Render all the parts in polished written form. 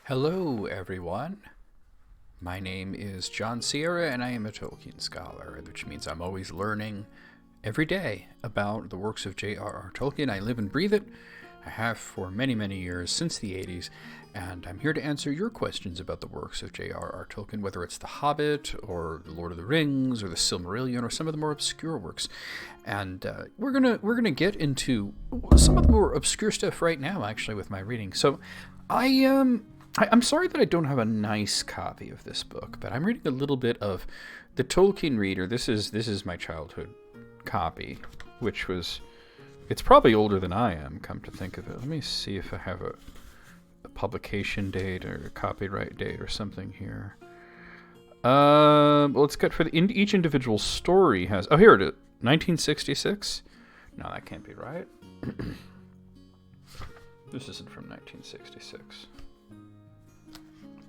Hello, everyone. My name is John Sierra, and I am a Tolkien scholar, which means I'm always learning every day about the works of J.R.R. Tolkien. I live and breathe it. I have for many, many years, since the 80s, and I'm here to answer your questions about the works of J.R.R. Tolkien, whether it's The Hobbit, or The Lord of the Rings, or The Silmarillion, or some of the more obscure works. And we're gonna get into some of the more obscure stuff right now, actually, with my reading. So, I'm sorry that I don't have a nice copy of this book, but I'm reading a little bit of the Tolkien Reader. This is my childhood copy, it's probably older than I am, come to think of it. Let me see if I have a publication date or a copyright date or something here. Well, it's got each individual story has... Oh, here it is. 1966? No, that can't be right. This isn't from 1966.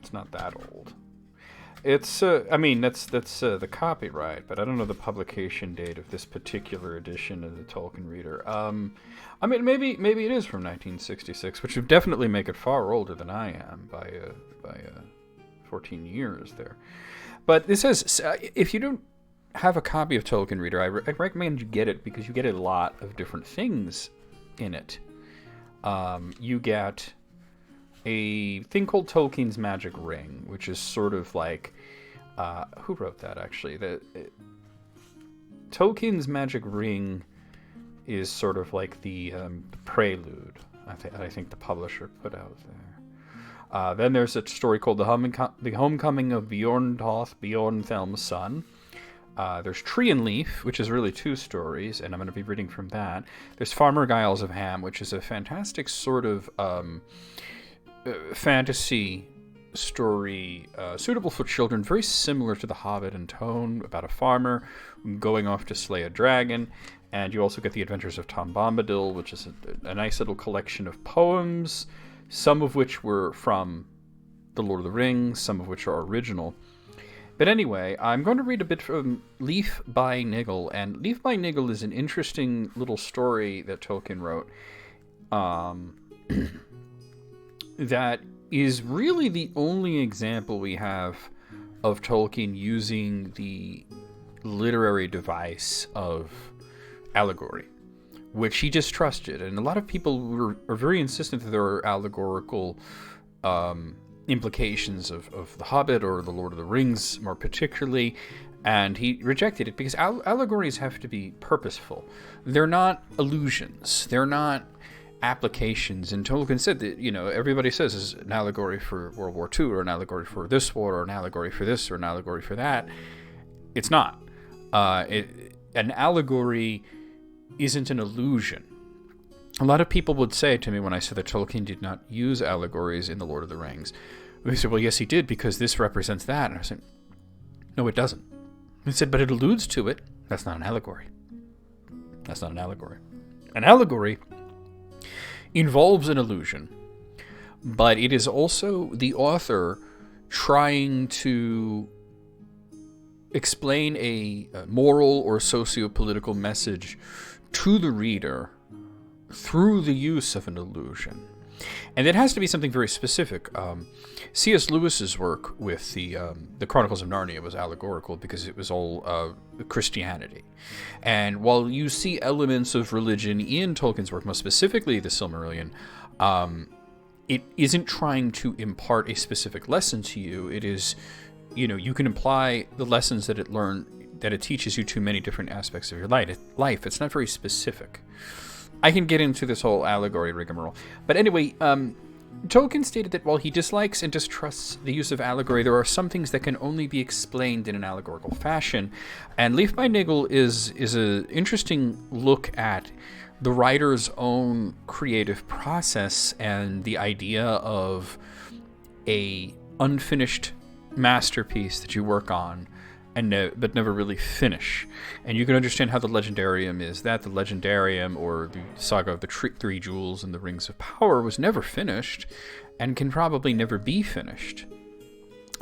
It's not that old. It's, that's the copyright, but I don't know the publication date of this particular edition of the Tolkien Reader. Maybe it is from 1966, which would definitely make it far older than I am by 14 years there. But this says, if you don't have a copy of Tolkien Reader, I recommend you get it because you get a lot of different things in it. You get a thing called Tolkien's Magic Ring, which is sort of like... who wrote that, actually? Tolkien's Magic Ring is sort of like the prelude, I think the publisher put out there. Then there's a story called The Homecoming of Bjorn Thelm's Son. There's Tree and Leaf, which is really two stories, and I'm going to be reading from that. There's Farmer Giles of Ham, which is a fantastic sort of... fantasy story suitable for children, very similar to The Hobbit in tone, about a farmer going off to slay a dragon. And you also get The Adventures of Tom Bombadil, which is a nice little collection of poems, some of which were from The Lord of the Rings, some of which are original. But anyway, I'm going to read a bit from Leaf by Niggle, and Leaf by Niggle is an interesting little story that Tolkien wrote. That is really the only example we have of Tolkien using the literary device of allegory, which he just trusted. And a lot of people are very insistent that there are allegorical implications of The Hobbit or The Lord of the Rings more particularly, and he rejected it because allegories have to be purposeful. They're not illusions. They're not applications. And Tolkien said that, everybody says is an allegory for World War II, or an allegory for this war, or an allegory for this, or an allegory for that. It's not. An allegory isn't an illusion. A lot of people would say to me when I said that Tolkien did not use allegories in The Lord of the Rings, they said, well, yes, he did, because this represents that. And I said, no, it doesn't. He said, but it alludes to it. That's not an allegory. That's not an allegory. An allegory involves an illusion, but it is also the author trying to explain a moral or socio-political message to the reader through the use of an illusion. And it has to be something very specific. C.S. Lewis's work with the Chronicles of Narnia was allegorical because it was all Christianity. And while you see elements of religion in Tolkien's work, most specifically the Silmarillion, it isn't trying to impart a specific lesson to you. It is, you can apply the lessons that it teaches you to many different aspects of your life. It's not very specific. I can get into this whole allegory rigmarole. But anyway, Tolkien stated that while he dislikes and distrusts the use of allegory, there are some things that can only be explained in an allegorical fashion. And Leaf by Niggle is an interesting look at the writer's own creative process and the idea of a unfinished masterpiece that you work on but never really finish. And you can understand how the Legendarium is that. The Legendarium, or the Saga of the Three Jewels and the Rings of Power, was never finished and can probably never be finished.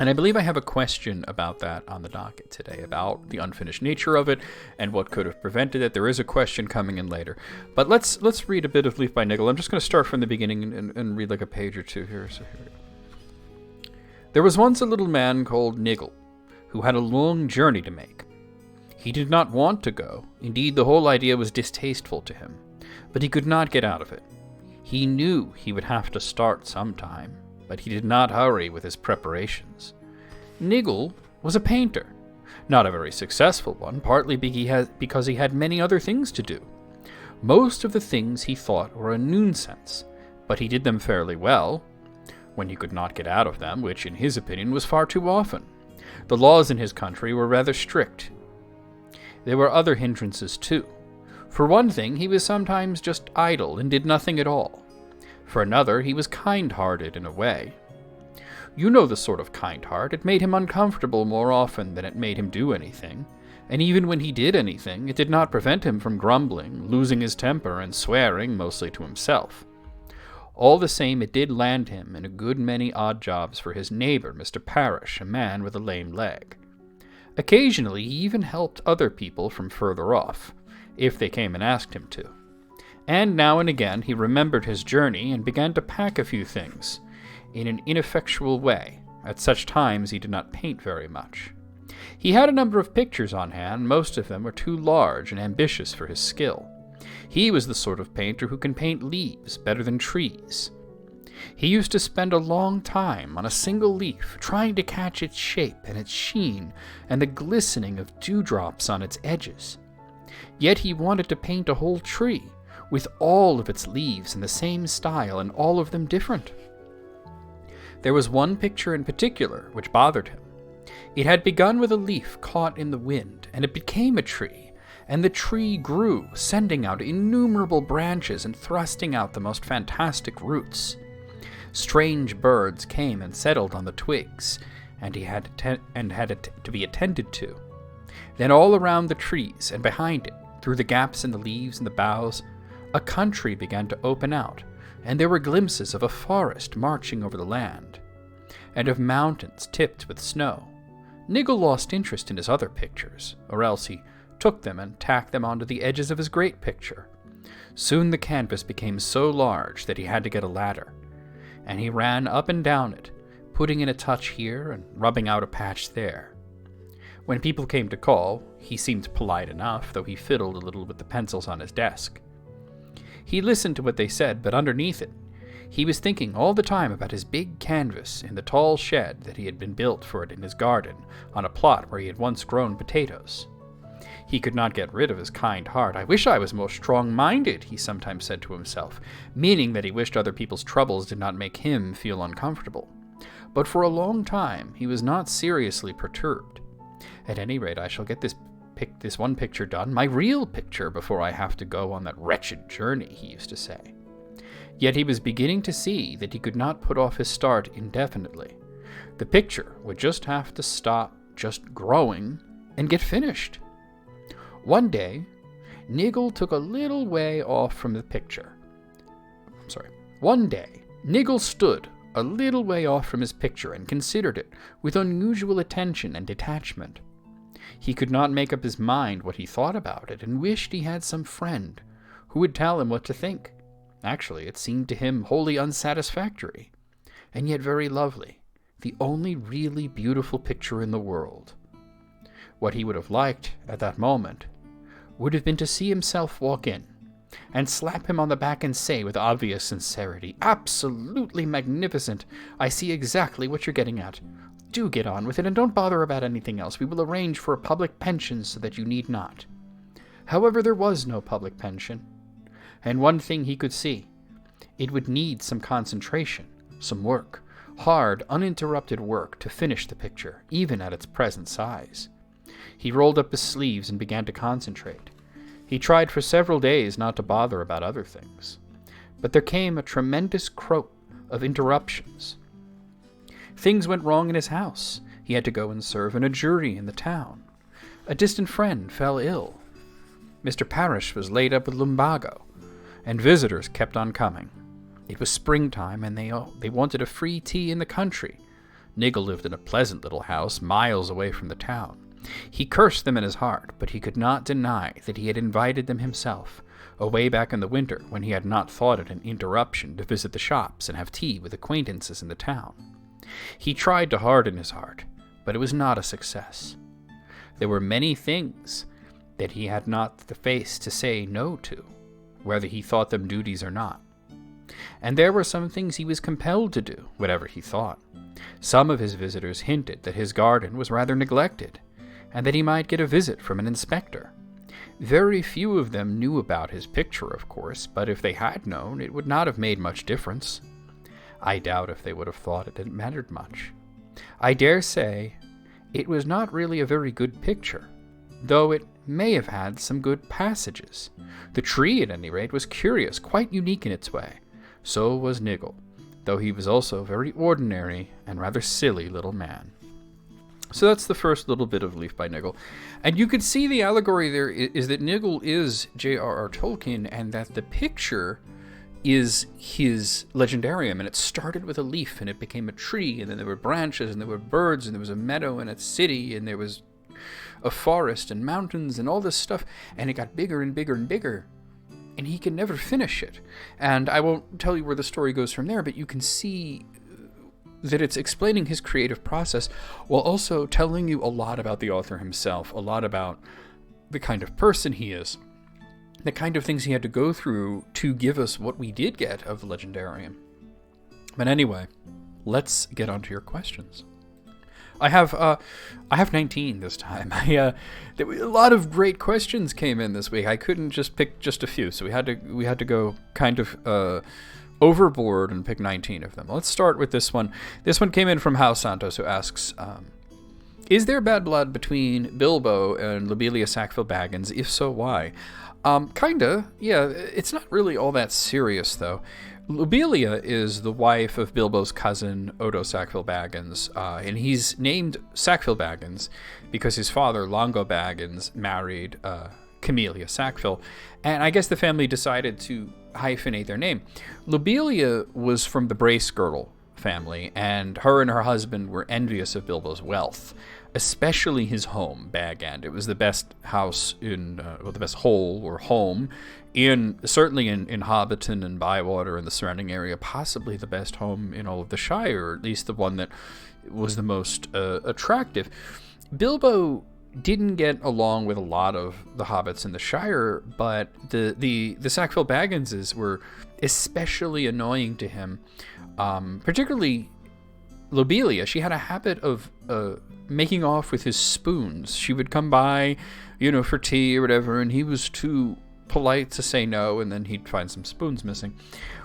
And I believe I have a question about that on the docket today, about the unfinished nature of it and what could have prevented it. There is a question coming in later. But let's read a bit of Leaf by Niggle. I'm just going to start from the beginning and read like a page or two here. So here we go. There was once a little man called Niggle, who had a long journey to make. He did not want to go. Indeed, the whole idea was distasteful to him, but he could not get out of it. He knew he would have to start sometime, but he did not hurry with his preparations. Niggle was a painter, not a very successful one, partly because he had many other things to do. Most of the things he thought were a nuisance, but he did them fairly well, when he could not get out of them, which in his opinion was far too often. The laws in his country were rather strict. There were other hindrances too. For one thing, he was sometimes just idle and did nothing at all. For another, he was kind-hearted in a way. You know the sort of kind heart. It made him uncomfortable more often than it made him do anything, and even when he did anything, it did not prevent him from grumbling, losing his temper, and swearing, mostly to himself. All the same, it did land him in a good many odd jobs for his neighbor, Mr. Parrish, a man with a lame leg. Occasionally, he even helped other people from further off, if they came and asked him to. And now and again, he remembered his journey and began to pack a few things, in an ineffectual way. At such times, he did not paint very much. He had a number of pictures on hand. Most of them were too large and ambitious for his skill. He was the sort of painter who can paint leaves better than trees. He used to spend a long time on a single leaf, trying to catch its shape and its sheen and the glistening of dewdrops on its edges. Yet he wanted to paint a whole tree, with all of its leaves in the same style and all of them different. There was one picture in particular which bothered him. It had begun with a leaf caught in the wind, and it became a tree, and the tree grew, sending out innumerable branches and thrusting out the most fantastic roots. Strange birds came and settled on the twigs, and he had to be attended to. Then all around the trees and behind it, through the gaps in the leaves and the boughs, a country began to open out, and there were glimpses of a forest marching over the land, and of mountains tipped with snow. Niggle lost interest in his other pictures, or else he took them and tacked them onto the edges of his great picture. Soon the canvas became so large that he had to get a ladder, and he ran up and down it, putting in a touch here and rubbing out a patch there. When people came to call, he seemed polite enough, though he fiddled a little with the pencils on his desk. He listened to what they said, but underneath it, he was thinking all the time about his big canvas in the tall shed that he had been built for it in his garden, on a plot where he had once grown potatoes. He could not get rid of his kind heart. "I wish I was more strong-minded," he sometimes said to himself, meaning that he wished other people's troubles did not make him feel uncomfortable. But for a long time, he was not seriously perturbed. "At any rate, I shall get this one picture done, my real picture, before I have to go on that wretched journey," he used to say. Yet he was beginning to see that he could not put off his start indefinitely. The picture would just have to stop just growing and get finished. One day, Niggle took a little way off from the picture. One day, Niggle stood a little way off from his picture and considered it with unusual attention and detachment. He could not make up his mind what he thought about it, and wished he had some friend who would tell him what to think. Actually, it seemed to him wholly unsatisfactory, and yet very lovely, the only really beautiful picture in the world. What he would have liked at that moment would have been to see himself walk in, and slap him on the back and say with obvious sincerity, "Absolutely magnificent! I see exactly what you're getting at. Do get on with it, and don't bother about anything else. We will arrange for a public pension so that you need not." However, there was no public pension, and one thing he could see. It would need some concentration, some work, hard, uninterrupted work to finish the picture, even at its present size. He rolled up his sleeves and began to concentrate. He tried for several days not to bother about other things, but there came a tremendous croak of interruptions. Things went wrong in his house. He had to go and serve in a jury in the town. A distant friend fell ill. Mr. Parrish was laid up with lumbago, and visitors kept on coming. It was springtime, and they wanted a free tea in the country. Niggle lived in a pleasant little house miles away from the town. He cursed them in his heart, but he could not deny that he had invited them himself, away back in the winter when he had not thought it an interruption to visit the shops and have tea with acquaintances in the town. He tried to harden his heart, but it was not a success. There were many things that he had not the face to say no to, whether he thought them duties or not. And there were some things he was compelled to do, whatever he thought. Some of his visitors hinted that his garden was rather neglected, and that he might get a visit from an inspector. Very few of them knew about his picture, of course, but if they had known, it would not have made much difference. I doubt if they would have thought it had mattered much. I dare say it was not really a very good picture, though it may have had some good passages. The tree, at any rate, was curious, quite unique in its way. So was Niggle, though he was also a very ordinary and rather silly little man. So that's the first little bit of Leaf by Niggle. And you could see the allegory there is that Niggle is J.R.R. Tolkien, and that the picture is his Legendarium, and it started with a leaf, and it became a tree, and then there were branches, and there were birds, and there was a meadow and a city, and there was a forest and mountains and all this stuff, and it got bigger and bigger and bigger, and he can never finish it. And I won't tell you where the story goes from there, but you can see that it's explaining his creative process while also telling you a lot about the author himself, a lot about the kind of person he is, the kind of things he had to go through to give us what we did get of the Legendarium. But anyway, let's get on to your questions. I have 19 this time. A lot of great questions came in this week. I couldn't just pick just a few, so we had to go kind of overboard and pick 19 of them. Let's start with this one. This one came in from House Santos, who asks, is there bad blood between Bilbo and Lobelia Sackville Baggins? If so, why? Kinda, yeah. It's not really all that serious, though. Lobelia is the wife of Bilbo's cousin, Odo Sackville Baggins, and he's named Sackville Baggins because his father, Longo Baggins, married Camellia Sackville, and I guess the family decided to hyphenate their name. Lobelia was from the Bracegirdle family, and her husband were envious of Bilbo's wealth, especially his home, Bag End. It was the best house in, the best hole or home certainly in Hobbiton and Bywater and the surrounding area, possibly the best home in all of the Shire, or at least the one that was the most attractive. Bilbo didn't get along with a lot of the hobbits in the Shire, but the Sackville Bagginses were especially annoying to him, particularly Lobelia. She had a habit of making off with his spoons. She would come by, for tea or whatever, and he was too polite to say no, and then he'd find some spoons missing.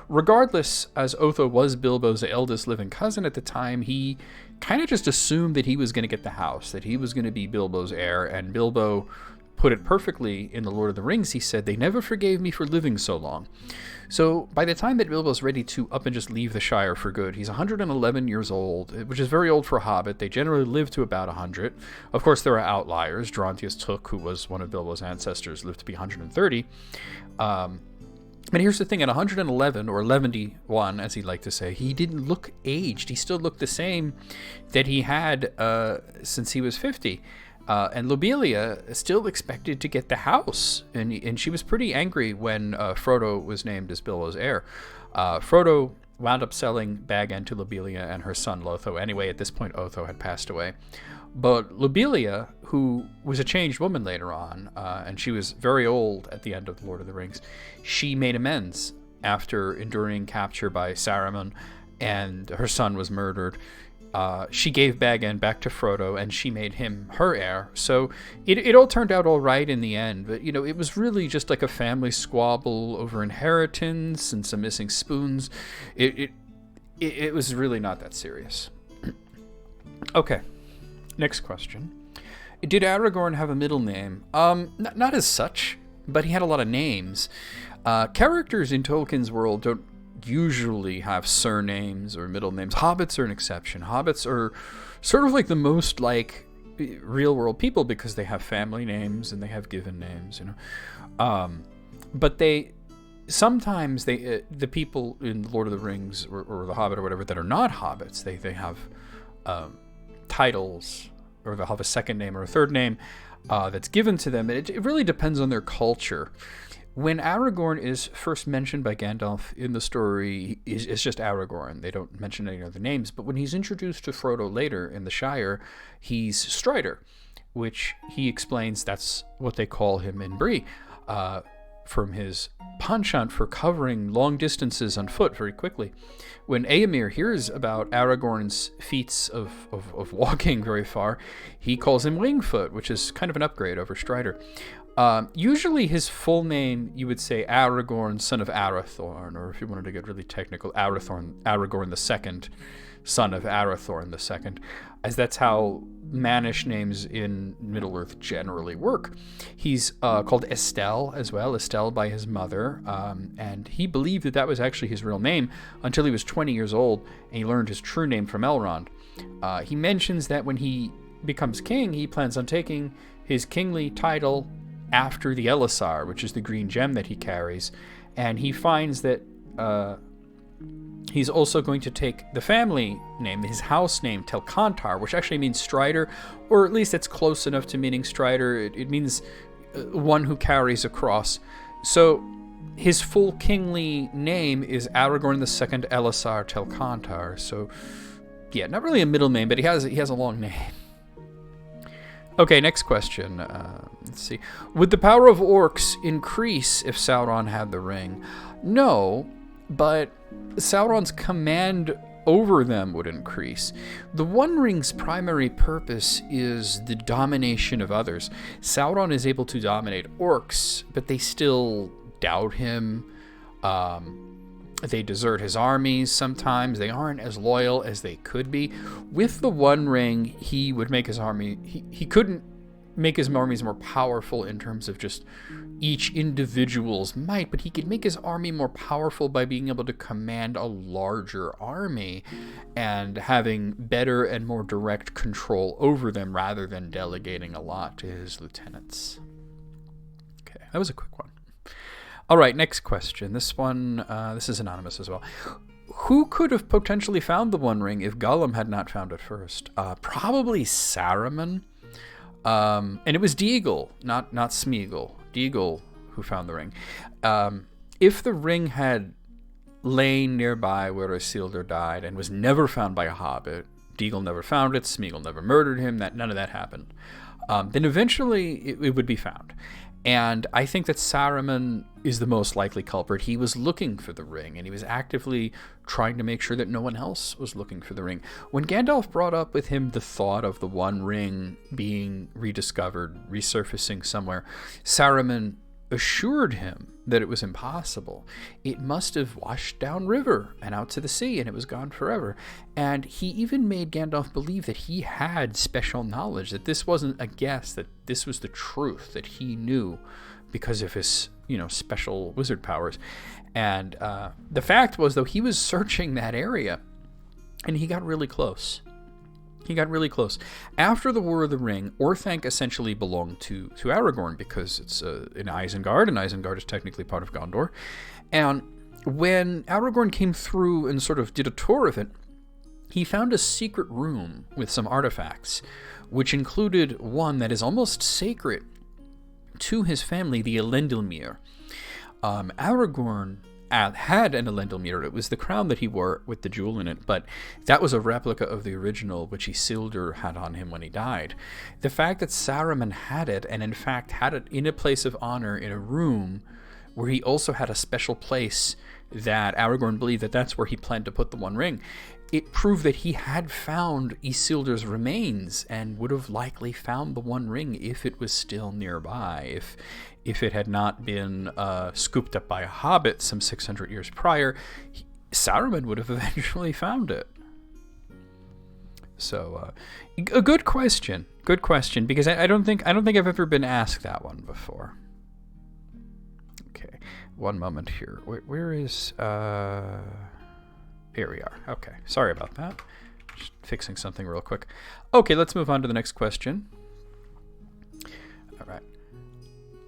Regardless, as Otho was Bilbo's eldest living cousin at the time, he kind of just assumed that he was going to get the house, that he was going to be Bilbo's heir, and Bilbo put it perfectly in The Lord of the Rings. He said, "They never forgave me for living so long." So by the time that Bilbo's ready to up and just leave the Shire for good, he's 111 years old, which is very old for a hobbit. They generally live to about 100. Of course, there are outliers. Drontius Took, who was one of Bilbo's ancestors, lived to be 130. But here's the thing, at 111, or 11-1, as he'd like to say, he didn't look aged. He still looked the same that he had since he was 50. And Lobelia still expected to get the house, and she was pretty angry when Frodo was named as Bilbo's heir. Frodo wound up selling Bag End to Lobelia and her son Lotho. Anyway, at this point, Otho had passed away. But Lobelia, who was a changed woman later on, and she was very old at the end of The Lord of the Rings, she made amends after enduring capture by Saruman, and her son was murdered. She gave Bag End back to Frodo, and she made him her heir. So it all turned out all right in the end. But, it was really just like a family squabble over inheritance and some missing spoons. It was really not that serious. Okay, next question. Did Aragorn have a middle name? Not as such, but he had a lot of names. Characters in Tolkien's world don't usually have surnames or middle names. Hobbits are an exception. Hobbits are sort of like the most like real world people because they have family names and they have given names, but sometimes the people in Lord of the Rings or the Hobbit or whatever that are not hobbits, they have titles, or they'll have a second name or a third name that's given to them. And it really depends on their culture. When Aragorn is first mentioned by Gandalf in the story, it's just Aragorn. They don't mention any other names. But when he's introduced to Frodo later in the Shire, he's Strider, which he explains that's what they call him in Bree, from his penchant for covering long distances on foot very quickly. When Éomer hears about Aragorn's feats of walking very far, he calls him Wingfoot, which is kind of an upgrade over Strider. Usually his full name, you would say Aragorn, son of Arathorn, or if you wanted to get really technical, Aragorn II, son of Arathorn II, as that's how Mannish names in Middle-earth generally work. He's called Estelle as well, Estelle by his mother, and he believed that was actually his real name until he was 20 years old, and he learned his true name from Elrond. He mentions that when he becomes king, he plans on taking his kingly title after the Elisar, which is the green gem that he carries, and he finds that he's also going to take the family name, his house name, Telcontar, which actually means Strider, or at least it's close enough to meaning Strider. It means one who carries a cross. So his full kingly name is Aragorn II Elisar Telcontar. So yeah, not really a middle name, but he has a long name. Okay, next question. Let's see. Would the power of orcs increase if Sauron had the ring? No, but Sauron's command over them would increase. The One Ring's primary purpose is the domination of others. Sauron is able to dominate orcs, but they still doubt him. They desert his armies sometimes. They aren't as loyal as they could be. With the One Ring, he would make his army... He couldn't make his armies more powerful in terms of just each individual's might, but he could make his army more powerful by being able to command a larger army and having better and more direct control over them rather than delegating a lot to his lieutenants. Okay, that was a quick one. All right, next question. This one, this is anonymous as well. Who could have potentially found the One Ring if Gollum had not found it first? Probably Saruman. And it was Deagol, not Smeagol. Deagol who found the ring. If the ring had lain nearby where Isildur died and was never found by a hobbit, Deagol never found it, Smeagol never murdered him, none of that happened, then eventually it would be found. And I think that Saruman is the most likely culprit. He was looking for the ring, and he was actively trying to make sure that no one else was looking for the ring. When Gandalf brought up with him the thought of the One Ring being rediscovered, resurfacing somewhere, Saruman assured him that it was impossible. It must have washed downriver and out to the sea, and it was gone forever. And he even made Gandalf believe that he had special knowledge, that this wasn't a guess, that this was the truth, that he knew because of his, special wizard powers. And the fact was, though, he was searching that area, and he got really close. After the War of the Ring, Orthanc essentially belonged to Aragorn because it's in Isengard, and Isengard is technically part of Gondor. And when Aragorn came through and sort of did a tour of it, he found a secret room with some artifacts, which included one that is almost sacred to his family, the Elendilmere. Aragorn had an Elendilmere. It was the crown that he wore with the jewel in it, but that was a replica of the original, which Isildur had on him when he died. The fact that Saruman had it, and in fact had it in a place of honor in a room where he also had a special place that Aragorn believed that that's where he planned to put the One Ring, it proved that he had found Isildur's remains and would have likely found the One Ring if it was still nearby. If it had not been scooped up by a hobbit some 600 years prior, Saruman would have eventually found it. So, a good question, because I don't think I've ever been asked that one before. Okay, one moment here. Where is? Here we are. Okay, sorry about that. Just fixing something real quick. Okay, let's move on to the next question. All right.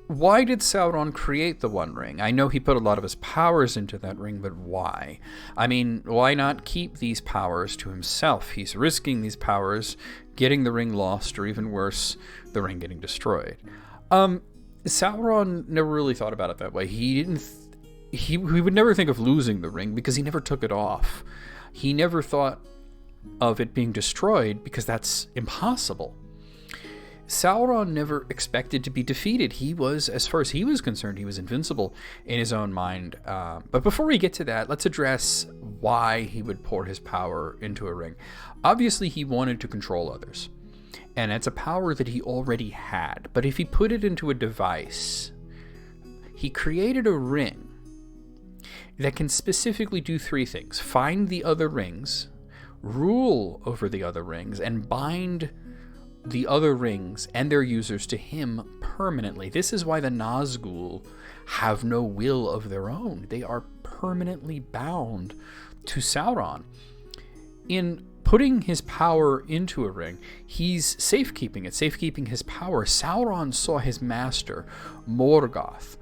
Why did Sauron create the One Ring? I know he put a lot of his powers into that ring, but why? I mean, why not keep these powers to himself? He's risking these powers, getting the ring lost, or even worse, the ring getting destroyed. Sauron never really thought about it that way. He would never think of losing the ring because he never took it off. He never thought of it being destroyed because that's impossible. Sauron never expected to be defeated. He was, as far as he was concerned, he was invincible in his own mind. But before we get to that, let's address why he would pour his power into a ring. Obviously, he wanted to control others. And it's a power that he already had. But if he put it into a device, he created a ring that can specifically do three things: find the other rings, rule over the other rings, and bind the other rings and their users to him permanently. This is why the Nazgul have no will of their own. They are permanently bound to Sauron. In putting his power into a ring, he's safekeeping his power. Sauron saw his master, Morgoth,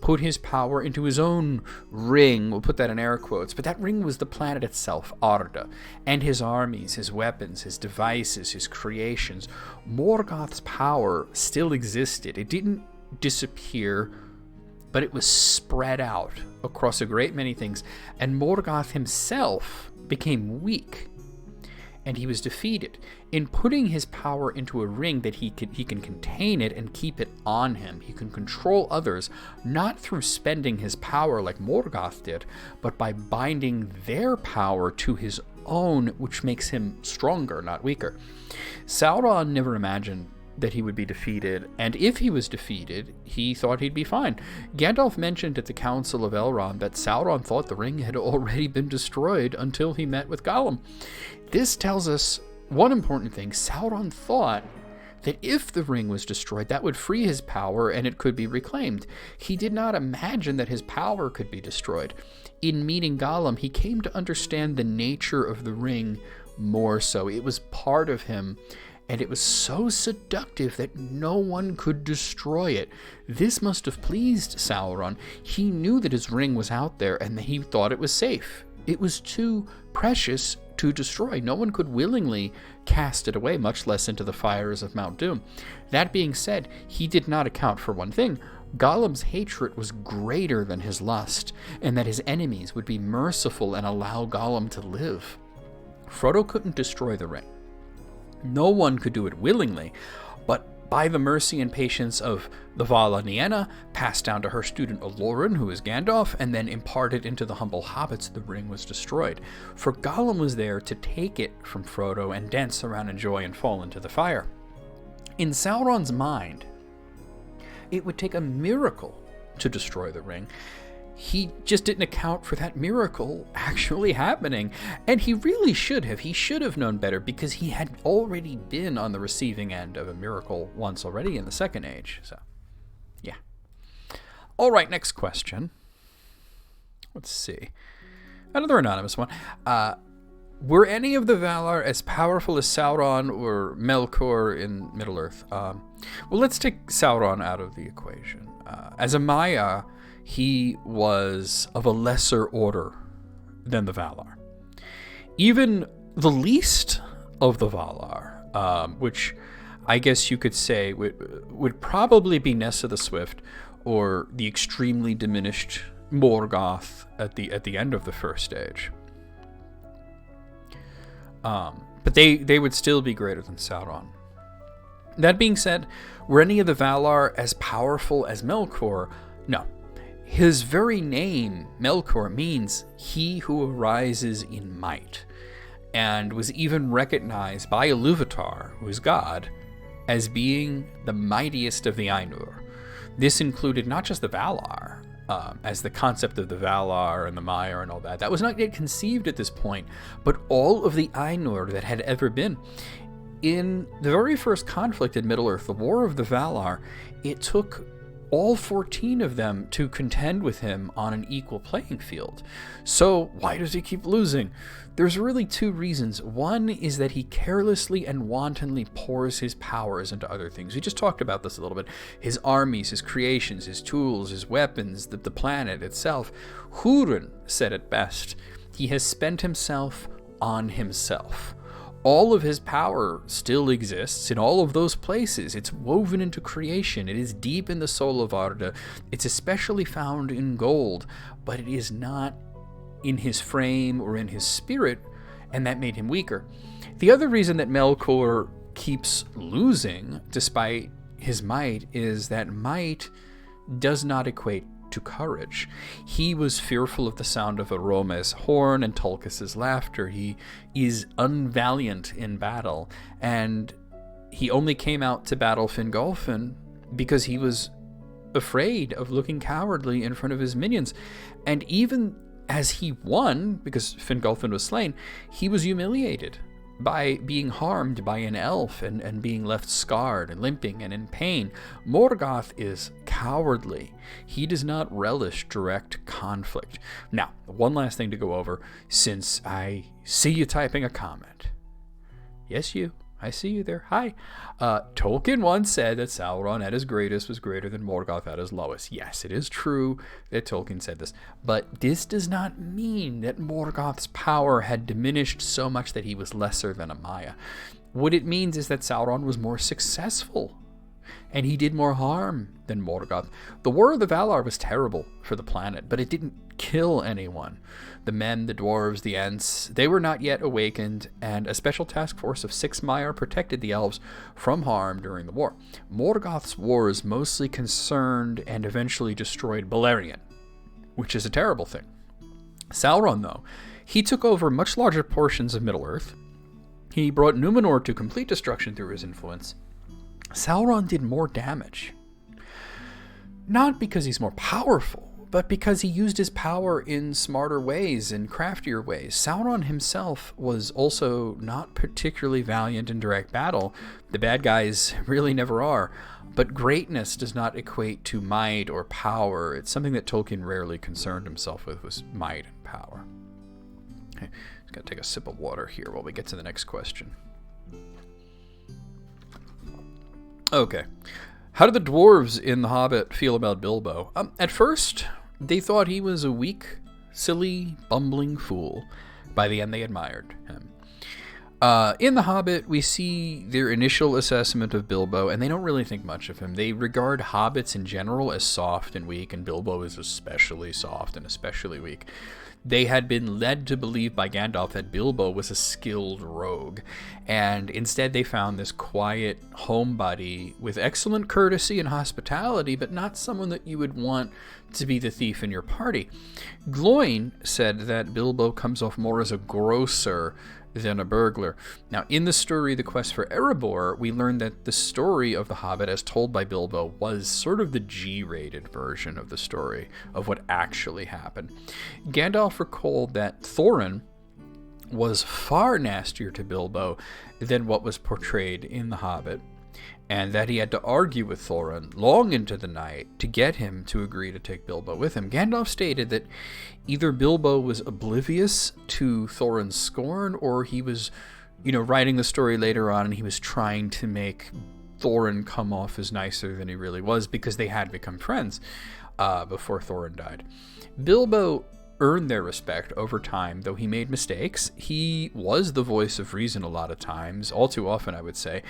put his power into his own ring, we'll put that in air quotes, but that ring was the planet itself, Arda, and his armies, his weapons, his devices, his creations. Morgoth's power still existed. It didn't disappear, but it was spread out across a great many things, and Morgoth himself became weak, and he was defeated. In putting his power into a ring that he can contain it and keep it on him, he can control others, not through spending his power like Morgoth did, but by binding their power to his own, which makes him stronger, not weaker. Sauron never imagined that he would be defeated, and if he was defeated, he thought he'd be fine. Gandalf mentioned at the Council of Elrond that Sauron thought the ring had already been destroyed until he met with Gollum. This tells us one important thing. Sauron thought that if the ring was destroyed, that would free his power and it could be reclaimed. He did not imagine that his power could be destroyed. In meeting Gollum, he came to understand the nature of the ring more so. It was part of him, and it was so seductive that no one could destroy it. This must have pleased Sauron. He knew that his ring was out there, and he thought it was safe. It was too precious to destroy. No one could willingly cast it away, much less into the fires of Mount Doom. That being said, he did not account for one thing. Gollum's hatred was greater than his lust, and that his enemies would be merciful and allow Gollum to live. Frodo couldn't destroy the ring. No one could do it willingly, but by the mercy and patience of the Vala Nienna, passed down to her student Olorin, who is Gandalf, and then imparted into the humble hobbits, the ring was destroyed. For Gollum was there to take it from Frodo and dance around in joy and fall into the fire. In Sauron's mind, it would take a miracle to destroy the ring. He just didn't account for that miracle actually happening. And he really should have. He should have known better, because he had already been on the receiving end of a miracle once already in the Second Age. So, yeah. All right, next question. Let's see. Another anonymous one. Were any of the Valar as powerful as Sauron or Melkor in Middle-earth? Well, let's take Sauron out of the equation. As a Maya, he was of a lesser order than the Valar. Even the least of the Valar, which I guess you could say would probably be Nessa the Swift, or the extremely diminished Morgoth at the end of the First Age. But they would still be greater than Sauron. That being said, were any of the Valar as powerful as Melkor? No. His very name, Melkor, means he who arises in might, and was even recognized by Ilúvatar, who is God, as being the mightiest of the Ainur. This included not just the Valar, as the concept of the Valar and the Maiar and all that. That was not yet conceived at this point, but all of the Ainur that had ever been. In the very first conflict in Middle-earth, the War of the Valar, it took all 14 of them to contend with him on an equal playing field. So why does he keep losing? There's really two reasons. One is that he carelessly and wantonly pours his powers into other things. We just talked about this a little bit. His armies, his creations, his tools, his weapons, the planet itself. Hurin said it best. He has spent himself on himself. all of his power still exists in all of those places. It's woven into creation. It is deep in the soul of Arda. It's especially found in gold, but it is not in his frame or in his spirit, and that made him weaker. The other reason that Melkor keeps losing despite his might is that might does not equate to courage. He was fearful of the sound of Aroma's horn and Tulkas's laughter. He is unvaliant in battle, and he only came out to battle Fingolfin because he was afraid of looking cowardly in front of his minions. And even as he won, because Fingolfin was slain, he was humiliated by being harmed by an elf and being left scarred and limping and in pain. Morgoth is cowardly. He does not relish direct conflict. Now, one last thing to go over, since I see you typing a comment. Yes, you. I see you there. Hi. Tolkien once said that Sauron at his greatest was greater than Morgoth at his lowest. Yes, it is true that Tolkien said this, but this does not mean that Morgoth's power had diminished so much that he was lesser than a Maya. What it means is that Sauron was more successful, and he did more harm than Morgoth. The War of the Valar was terrible for the planet, but it didn't kill anyone. The men, the dwarves, the Ents, they were not yet awakened, and a special task force of 6 Maiar protected the elves from harm during the war. Morgoth's wars mostly concerned and eventually destroyed Beleriand, which is a terrible thing. Sauron, though, he took over much larger portions of Middle-earth. He brought Numenor to complete destruction through his influence. Sauron did more damage. Not because he's more powerful, but because he used his power in smarter ways and craftier ways. Sauron himself was also not particularly valiant in direct battle. The bad guys really never are. But greatness does not equate to might or power. It's something that Tolkien rarely concerned himself with, was might and power. Okay, just gotta take a sip of water here while we get to the next question. Okay. How did the dwarves in The Hobbit feel about Bilbo? At first, they thought he was a weak, silly, bumbling fool. By the end, they admired him. In The Hobbit, we see their initial assessment of Bilbo, and they don't really think much of him. They regard hobbits in general as soft and weak, and Bilbo is especially soft and especially weak. They had been led to believe by Gandalf that Bilbo was a skilled rogue, and instead they found this quiet homebody with excellent courtesy and hospitality, but not someone that you would want to be the thief in your party. Gloin said that Bilbo comes off more as a grocer than a burglar. Now, in the story The Quest for Erebor, we learned that the story of The Hobbit as told by Bilbo was sort of the G-rated version of the story of what actually happened. Gandalf recalled that Thorin was far nastier to Bilbo than what was portrayed in The Hobbit, and that he had to argue with Thorin long into the night to get him to agree to take Bilbo with him. Gandalf stated that either Bilbo was oblivious to Thorin's scorn, or he was, writing the story later on and he was trying to make Thorin come off as nicer than he really was, because they had become friends before Thorin died. Bilbo earned their respect over time, though he made mistakes. He was the voice of reason a lot of times, all too often, I would say.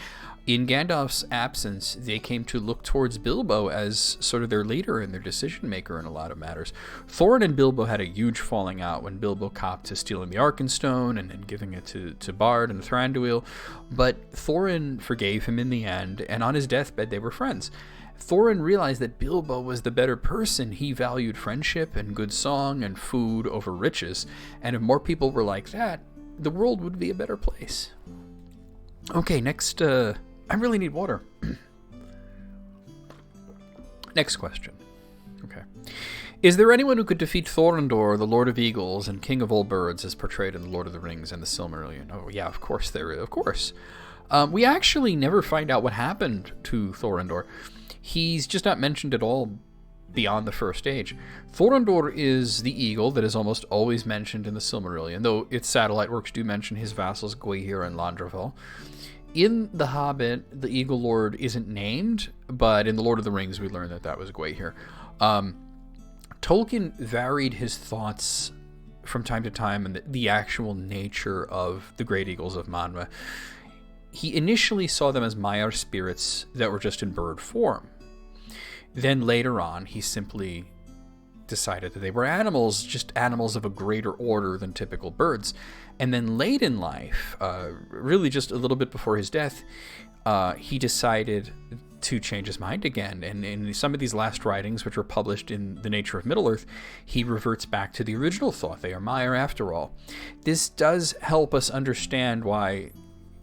In Gandalf's absence, they came to look towards Bilbo as sort of their leader and their decision maker in a lot of matters. Thorin and Bilbo had a huge falling out when Bilbo copped to stealing the Arkenstone and giving it to Bard and Thranduil, but Thorin forgave him in the end, and on his deathbed they were friends. Thorin realized that Bilbo was the better person. He valued friendship and good song and food over riches, and if more people were like that, the world would be a better place. Okay, next, I really need water. Next question. Okay. Is there anyone who could defeat Thorondor, the Lord of Eagles, and King of all Birds, as portrayed in The Lord of the Rings and the Silmarillion? Oh, yeah, of course there is. Of course. We actually never find out what happened to Thorondor. He's just not mentioned at all beyond the first age. Thorondor is the eagle that is almost always mentioned in the Silmarillion, though its satellite works do mention his vassals Gwaihir and Landroval. In The Hobbit, the Eagle Lord isn't named, but in The Lord of the Rings, we learn that was Gwaihir. Tolkien varied his thoughts from time to time and the actual nature of the Great Eagles of Manwë, he initially saw them as Maiar spirits that were just in bird form. Then later on, he simply decided that they were animals, just animals of a greater order than typical birds. And then late in life, really just a little bit before his death, he decided to change his mind again. And in some of these last writings, which were published in The Nature of Middle-earth, he reverts back to the original thought. They are Maiar after all. This does help us understand why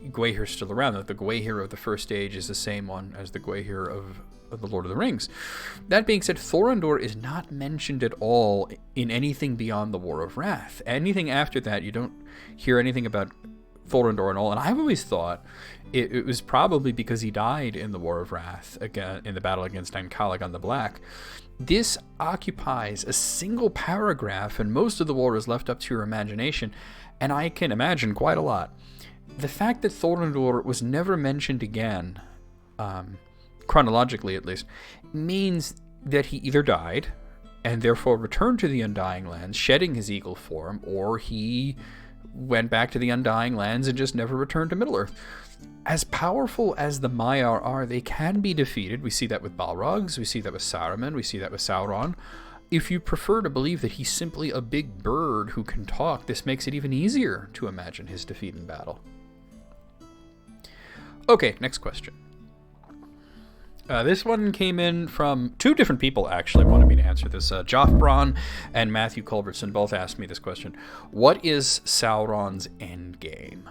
Gwaihir's still around, that the Gwaihir of the First Age is the same one as the Gwaihir of the Lord of the Rings. That being said, Thorondor is not mentioned at all in anything beyond the War of Wrath. Anything after that, you don't hear anything about Thorondor at all. And I've always thought it was probably because he died in the War of Wrath, again, in the battle against Ancalag the Black. This occupies a single paragraph, and most of the war is left up to your imagination, and I can imagine quite a lot. The fact that Thorondor was never mentioned again, chronologically at least, means that he either died and therefore returned to the Undying Lands, shedding his eagle form, or he went back to the Undying Lands and just never returned to Middle-earth. As powerful as the Maiar are, they can be defeated. We see that with Balrogs, we see that with Saruman, we see that with Sauron. If you prefer to believe that he's simply a big bird who can talk, this makes it even easier to imagine his defeat in battle. Okay, next question. This one came in from two different people, actually, wanted me to answer this. Joff Braun and Matthew Culbertson both asked me this question. What is Sauron's endgame?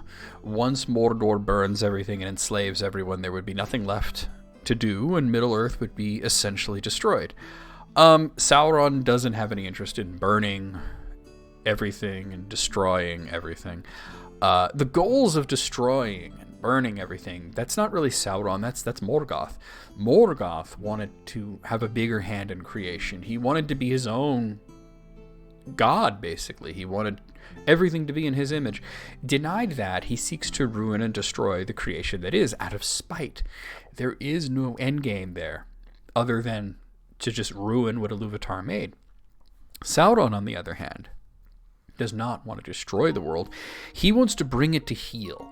Once Mordor burns everything and enslaves everyone, there would be nothing left to do, and Middle-earth would be essentially destroyed. Sauron doesn't have any interest in burning everything and destroying everything. The goals of destroying and burning everything, that's not really Sauron, that's Morgoth. Morgoth wanted to have a bigger hand in creation. He wanted to be his own god, basically. He wanted everything to be in his image. Denied that, he seeks to ruin and destroy the creation that is, out of spite. There is no endgame there, other than to just ruin what Iluvatar made. Sauron, on the other hand, does not want to destroy the world. He wants to bring it to heel.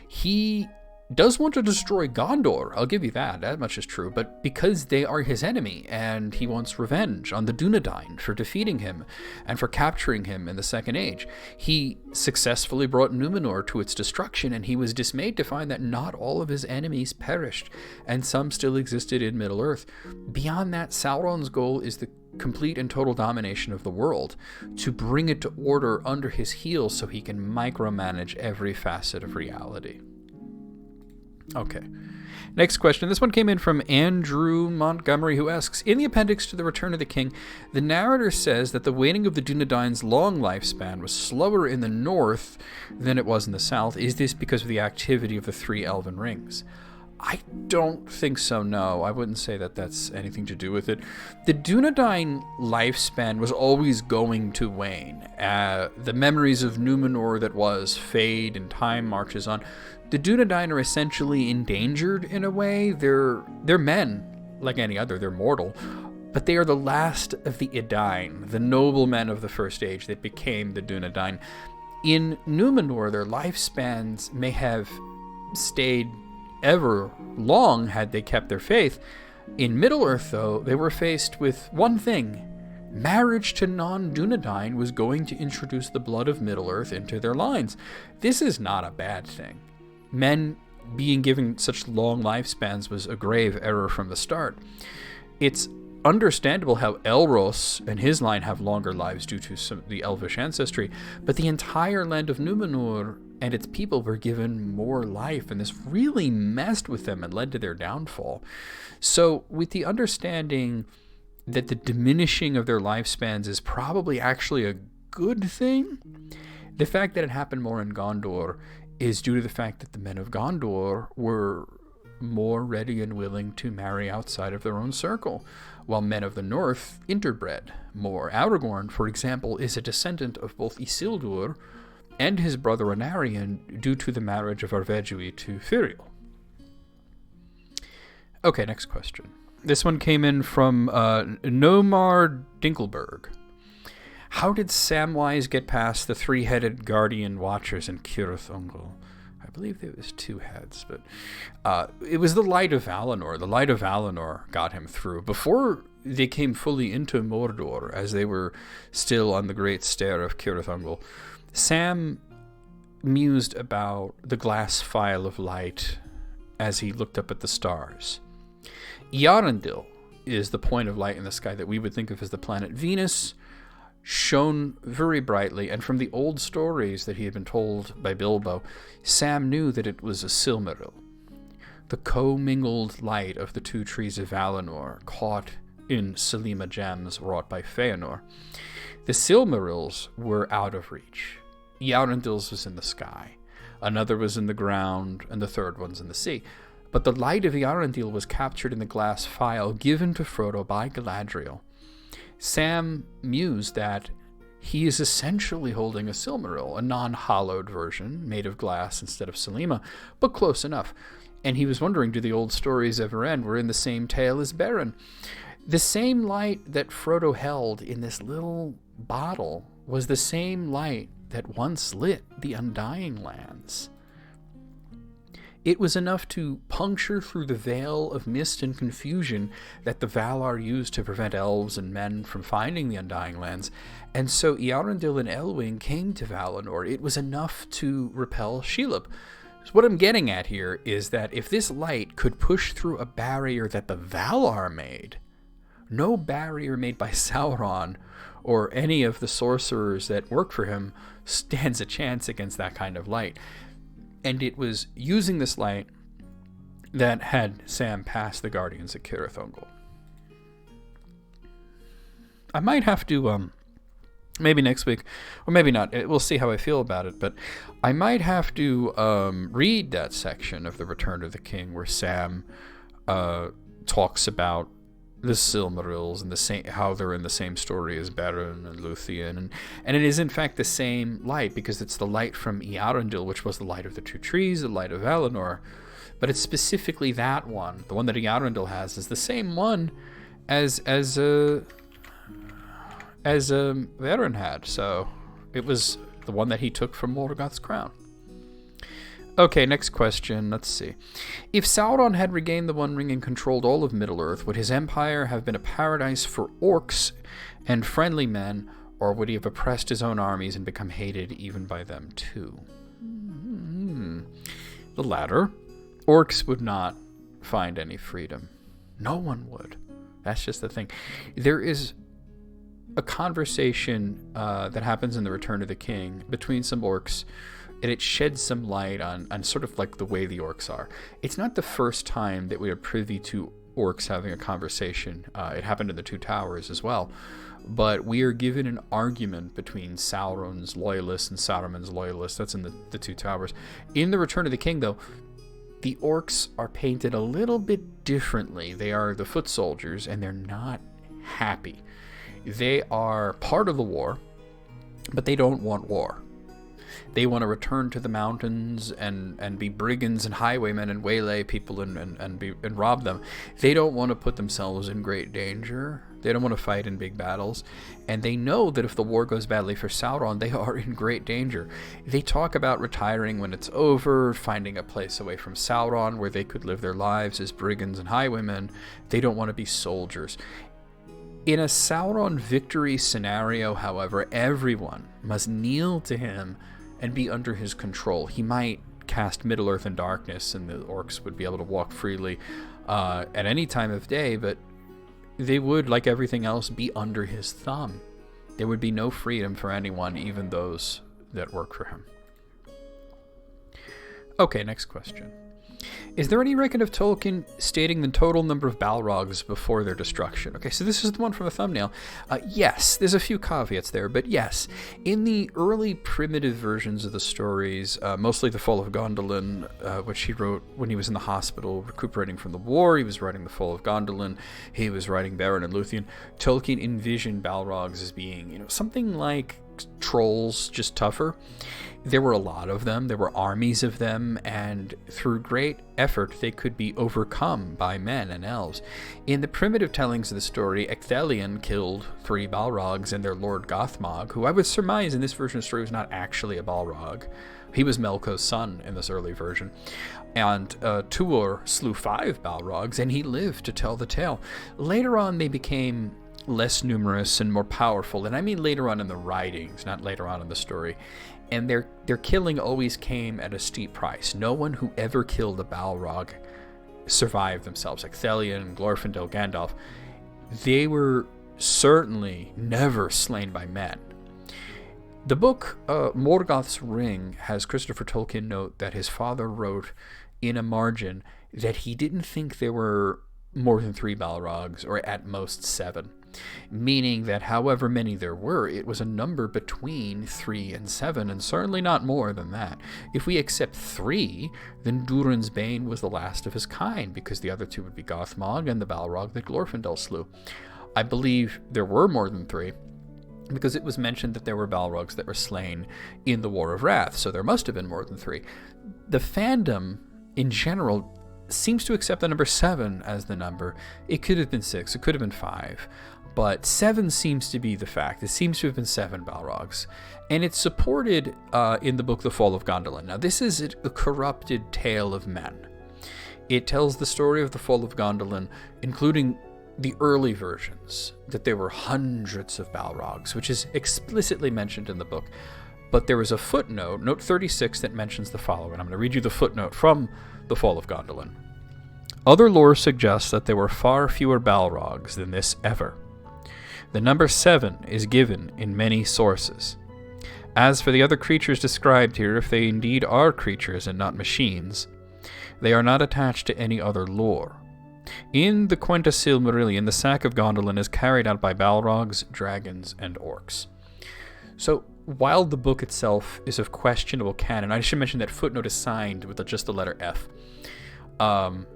He does want to destroy Gondor, I'll give you that, that much is true, but because they are his enemy, and he wants revenge on the Dunedain for defeating him and for capturing him in the Second Age. He successfully brought Numenor to its destruction, and he was dismayed to find that not all of his enemies perished, and some still existed in Middle-earth. Beyond that, Sauron's goal is the complete and total domination of the world, to bring it to order under his heel so he can micromanage every facet of reality. Okay. Next question. This one came in from Andrew Montgomery, who asks, in the appendix to The Return of the King, the narrator says that the waning of the Dunedain's long lifespan was slower in the north than it was in the south. Is this because of the activity of the three elven rings? I don't think so, no. I wouldn't say that that's anything to do with it. The Dunedain lifespan was always going to wane. The memories of Numenor that was fade and time marches on. The Dunedain are essentially endangered in a way. They're men, like any other. They're mortal. But they are the last of the Edain, the noblemen of the First Age that became the Dunedain. In Numenor, their lifespans may have stayed ever long had they kept their faith. In Middle-earth, though, they were faced with one thing. Marriage to non-Dunedain was going to introduce the blood of Middle-earth into their lines. This is not a bad thing. Men being given such long lifespans was a grave error from the start. It's understandable how Elros and his line have longer lives due to the elvish ancestry, but the entire land of Numenor and its people were given more life, and this really messed with them and led to their downfall. So with the understanding that the diminishing of their lifespans is probably actually a good thing, the fact that it happened more in Gondor is due to the fact that the men of Gondor were more ready and willing to marry outside of their own circle, while men of the north interbred more. Aragorn, for example, is a descendant of both Isildur and his brother Anarion due to the marriage of Arvedui to Firiel. Okay, next question. This one came in from Nomar Dinkelberg. How did Samwise get past the three-headed guardian watchers in Cirith Ungol? I believe there was two heads, but it was the light of Valinor. The light of Valinor got him through. Before they came fully into Mordor, as they were still on the great stair of Cirith Ungol, Sam mused about the glass phial of light as he looked up at the stars. Eärendil is the point of light in the sky that we would think of as the planet Venus, shone very brightly, and from the old stories that he had been told by Bilbo, Sam knew that it was a Silmaril, the co-mingled light of the two trees of Valinor, caught in Selima gems wrought by Feanor. The Silmarils were out of reach. Eärendil's was in the sky, another was in the ground, and the third one's in the sea. But the light of Eärendil was captured in the glass phial given to Frodo by Galadriel. Sam mused that he is essentially holding a Silmaril, a non-hollowed version, made of glass instead of Selima, but close enough. And he was wondering, do the old stories ever end? We're in the same tale as Beren. The same light that Frodo held in this little bottle was the same light that once lit the Undying Lands. It was enough to puncture through the veil of mist and confusion that the Valar used to prevent elves and men from finding the Undying Lands, and so Eärendil and Elwing came to Valinor. It was enough to repel Shelob. So what I'm getting at here is that if this light could push through a barrier that the Valar made, no barrier made by Sauron or any of the sorcerers that work for him stands a chance against that kind of light. And it was using this light that had Sam pass the Guardians at Cirith Ungol. I might have to, maybe next week, or maybe not, we'll see how I feel about it, but I might have to read that section of The Return of the King where Sam talks about the Silmarils and the same, how they're in the same story as Beren and Luthien, and it is in fact the same light because it's the light from Eärendil, which was the light of the two trees, the light of Valinor, but it's specifically that one, the one that Eärendil has, is the same one as Beren had. So it was the one that he took from Morgoth's crown. Okay, next question. Let's see. If Sauron had regained the One Ring and controlled all of Middle-earth, would his empire have been a paradise for orcs and friendly men, or would he have oppressed his own armies and become hated even by them too? The latter. Orcs would not find any freedom. No one would. That's just the thing. There is a conversation that happens in The Return of the King between some orcs, and it sheds some light on sort of like the way the orcs are. It's not the first time that we are privy to orcs having a conversation. It happened in the Two Towers as well. But we are given an argument between Sauron's loyalists and Saruman's loyalists. That's in the Two Towers. In The Return of the King, though, the orcs are painted a little bit differently. They are the foot soldiers, and they're not happy. They are part of the war, but they don't want war. They want to return to the mountains and be brigands and highwaymen and waylay people and rob them. They don't want to put themselves in great danger. They don't want to fight in big battles. And they know that if the war goes badly for Sauron, they are in great danger. They talk about retiring when it's over, finding a place away from Sauron where they could live their lives as brigands and highwaymen. They don't want to be soldiers. In a Sauron victory scenario, however, everyone must kneel to him and be under his control. He might cast Middle-earth in darkness, and the orcs would be able to walk freely at any time of day, but they would, like everything else, be under his thumb. There would be no freedom for anyone, even those that work for him. Okay, next question. Is there any record of Tolkien stating the total number of Balrogs before their destruction? Okay, so this is the one from the thumbnail. Yes, there's a few caveats there, but yes. In the early primitive versions of the stories, mostly The Fall of Gondolin, which he wrote when he was in the hospital recuperating from the war, he was writing The Fall of Gondolin, he was writing Beren and Luthien, Tolkien envisioned Balrogs as being, something like trolls just tougher. There were a lot of them. There were armies of them, and through great effort, they could be overcome by men and elves. In the primitive tellings of the story, Ecthelion killed 3 Balrogs and their lord Gothmog, who I would surmise in this version of the story was not actually a Balrog. He was Melkor's son in this early version. And Tuor slew 5 Balrogs, and he lived to tell the tale. Later on, they became less numerous and more powerful, and I mean later on in the writings, not later on in the story. And their killing always came at a steep price. No one who ever killed a Balrog survived themselves. Like Thelion, Glorfindel, Gandalf, they were certainly never slain by men. The book Morgoth's Ring has Christopher Tolkien note that his father wrote in a margin that he didn't think there were more than 3 Balrogs, or at most 7. Meaning that however many there were, it was a number between 3 and 7, and certainly not more than that. If we accept 3, then Durin's Bane was the last of his kind, because the other 2 would be Gothmog and the Balrog that Glorfindel slew. I believe there were more than 3, because it was mentioned that there were Balrogs that were slain in the War of Wrath, so there must have been more than 3. The fandom, in general, seems to accept the number 7 as the number. It could have been 6, it could have been 5. But 7 seems to be the fact. It seems to have been 7 Balrogs. And it's supported in the book The Fall of Gondolin. Now, this is a corrupted tale of men. It tells the story of the fall of Gondolin, including the early versions, that there were hundreds of Balrogs, which is explicitly mentioned in the book. But there was a footnote, note 36, that mentions the following. I'm going to read you the footnote from The Fall of Gondolin. Other lore suggests that there were far fewer Balrogs than this ever. The number 7 is given in many sources. As for the other creatures described here, if they indeed are creatures and not machines, they are not attached to any other lore. In the Quenta Silmarillion, the sack of Gondolin is carried out by Balrogs, dragons, and orcs. So, while the book itself is of questionable canon, I should mention that footnote is signed with just the letter F. So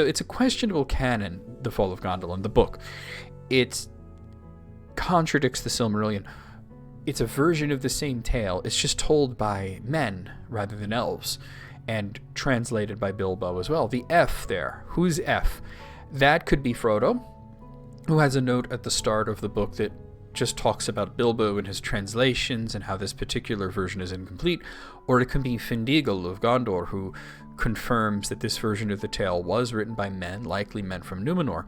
it's a questionable canon, The Fall of Gondolin, the book. It contradicts the Silmarillion. It's a version of the same tale. It's just told by men rather than elves, and translated by Bilbo as well. The F there. Who's F? That could be Frodo, who has a note at the start of the book that just talks about Bilbo and his translations and how this particular version is incomplete. Or it can be Findigel of Gondor, who confirms that this version of the tale was written by men, likely men from Numenor.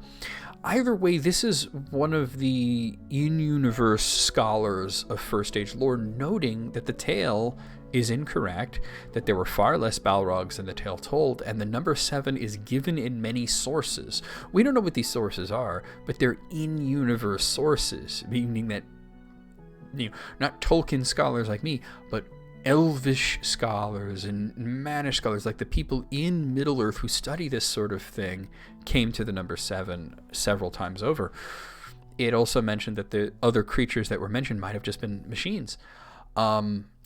Either way, this is one of the in-universe scholars of First Age lore noting that the tale is incorrect, that there were far less Balrogs than the tale told, and the number 7 is given in many sources. We don't know what these sources are, but they're in-universe sources, meaning that, not Tolkien scholars like me, but elvish scholars and mannish scholars, like the people in Middle-earth who study this sort of thing, came to the number 7 several times over. It also mentioned that the other creatures that were mentioned might have just been machines.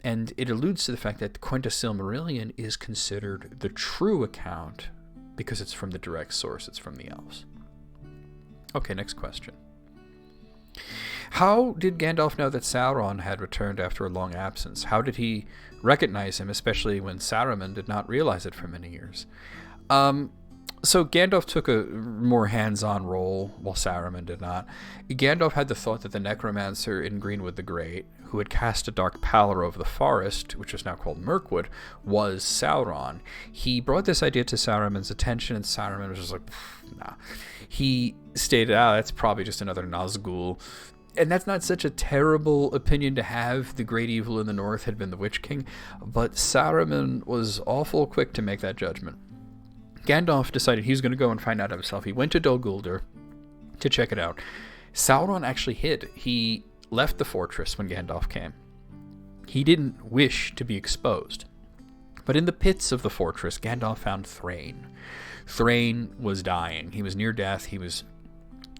And it alludes to the fact that the Quenta Silmarillion is considered the true account because it's from the direct source, it's from the elves. Okay, next question. How did Gandalf know that Sauron had returned after a long absence? How did he recognize him, especially when Saruman did not realize it for many years? So Gandalf took a more hands-on role, while Saruman did not. Gandalf had the thought that the necromancer in Greenwood the Great, who had cast a dark pallor over the forest, which was now called Mirkwood, was Sauron. He brought this idea to Saruman's attention, and Saruman was just like, nah. He stated, that's probably just another Nazgul. And that's not such a terrible opinion to have. The great evil in the north had been the Witch King, but Saruman was awful quick to make that judgment. Gandalf decided he was going to go and find out himself. He went to Dol Guldur to check it out. Sauron actually hid. He left the fortress when Gandalf came. He didn't wish to be exposed. But in the pits of the fortress, Gandalf found Thrain. Thrain was dying. He was near death. He was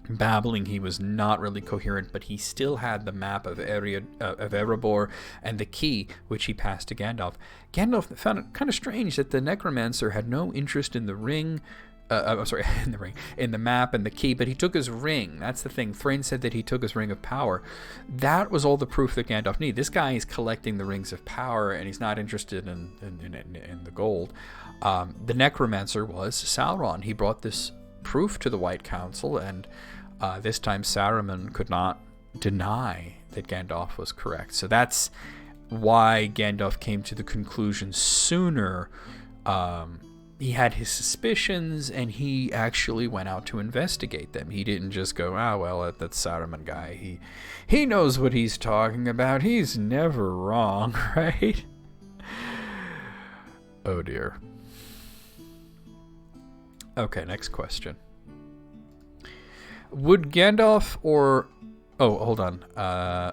babbling. He was not really coherent, but he still had the map of Erebor and the key, which he passed to Gandalf. Gandalf found it kind of strange that the necromancer had no interest in the ring, I'm sorry, in the ring, in the map and the key, but he took his ring. That's the thing. Thrain said that he took his ring of power. That was all the proof that Gandalf needed. This guy is collecting the rings of power, and he's not interested in the gold. The necromancer was Sauron. He brought this proof to the White Council, and this time Saruman could not deny that Gandalf was correct. So that's why Gandalf came to the conclusion sooner. He had his suspicions, and he actually went out to investigate them. He didn't just go, well, that's Saruman guy. He knows what he's talking about. He's never wrong, right? Oh, dear. Okay, next question. Would Gandalf or... Oh, hold on.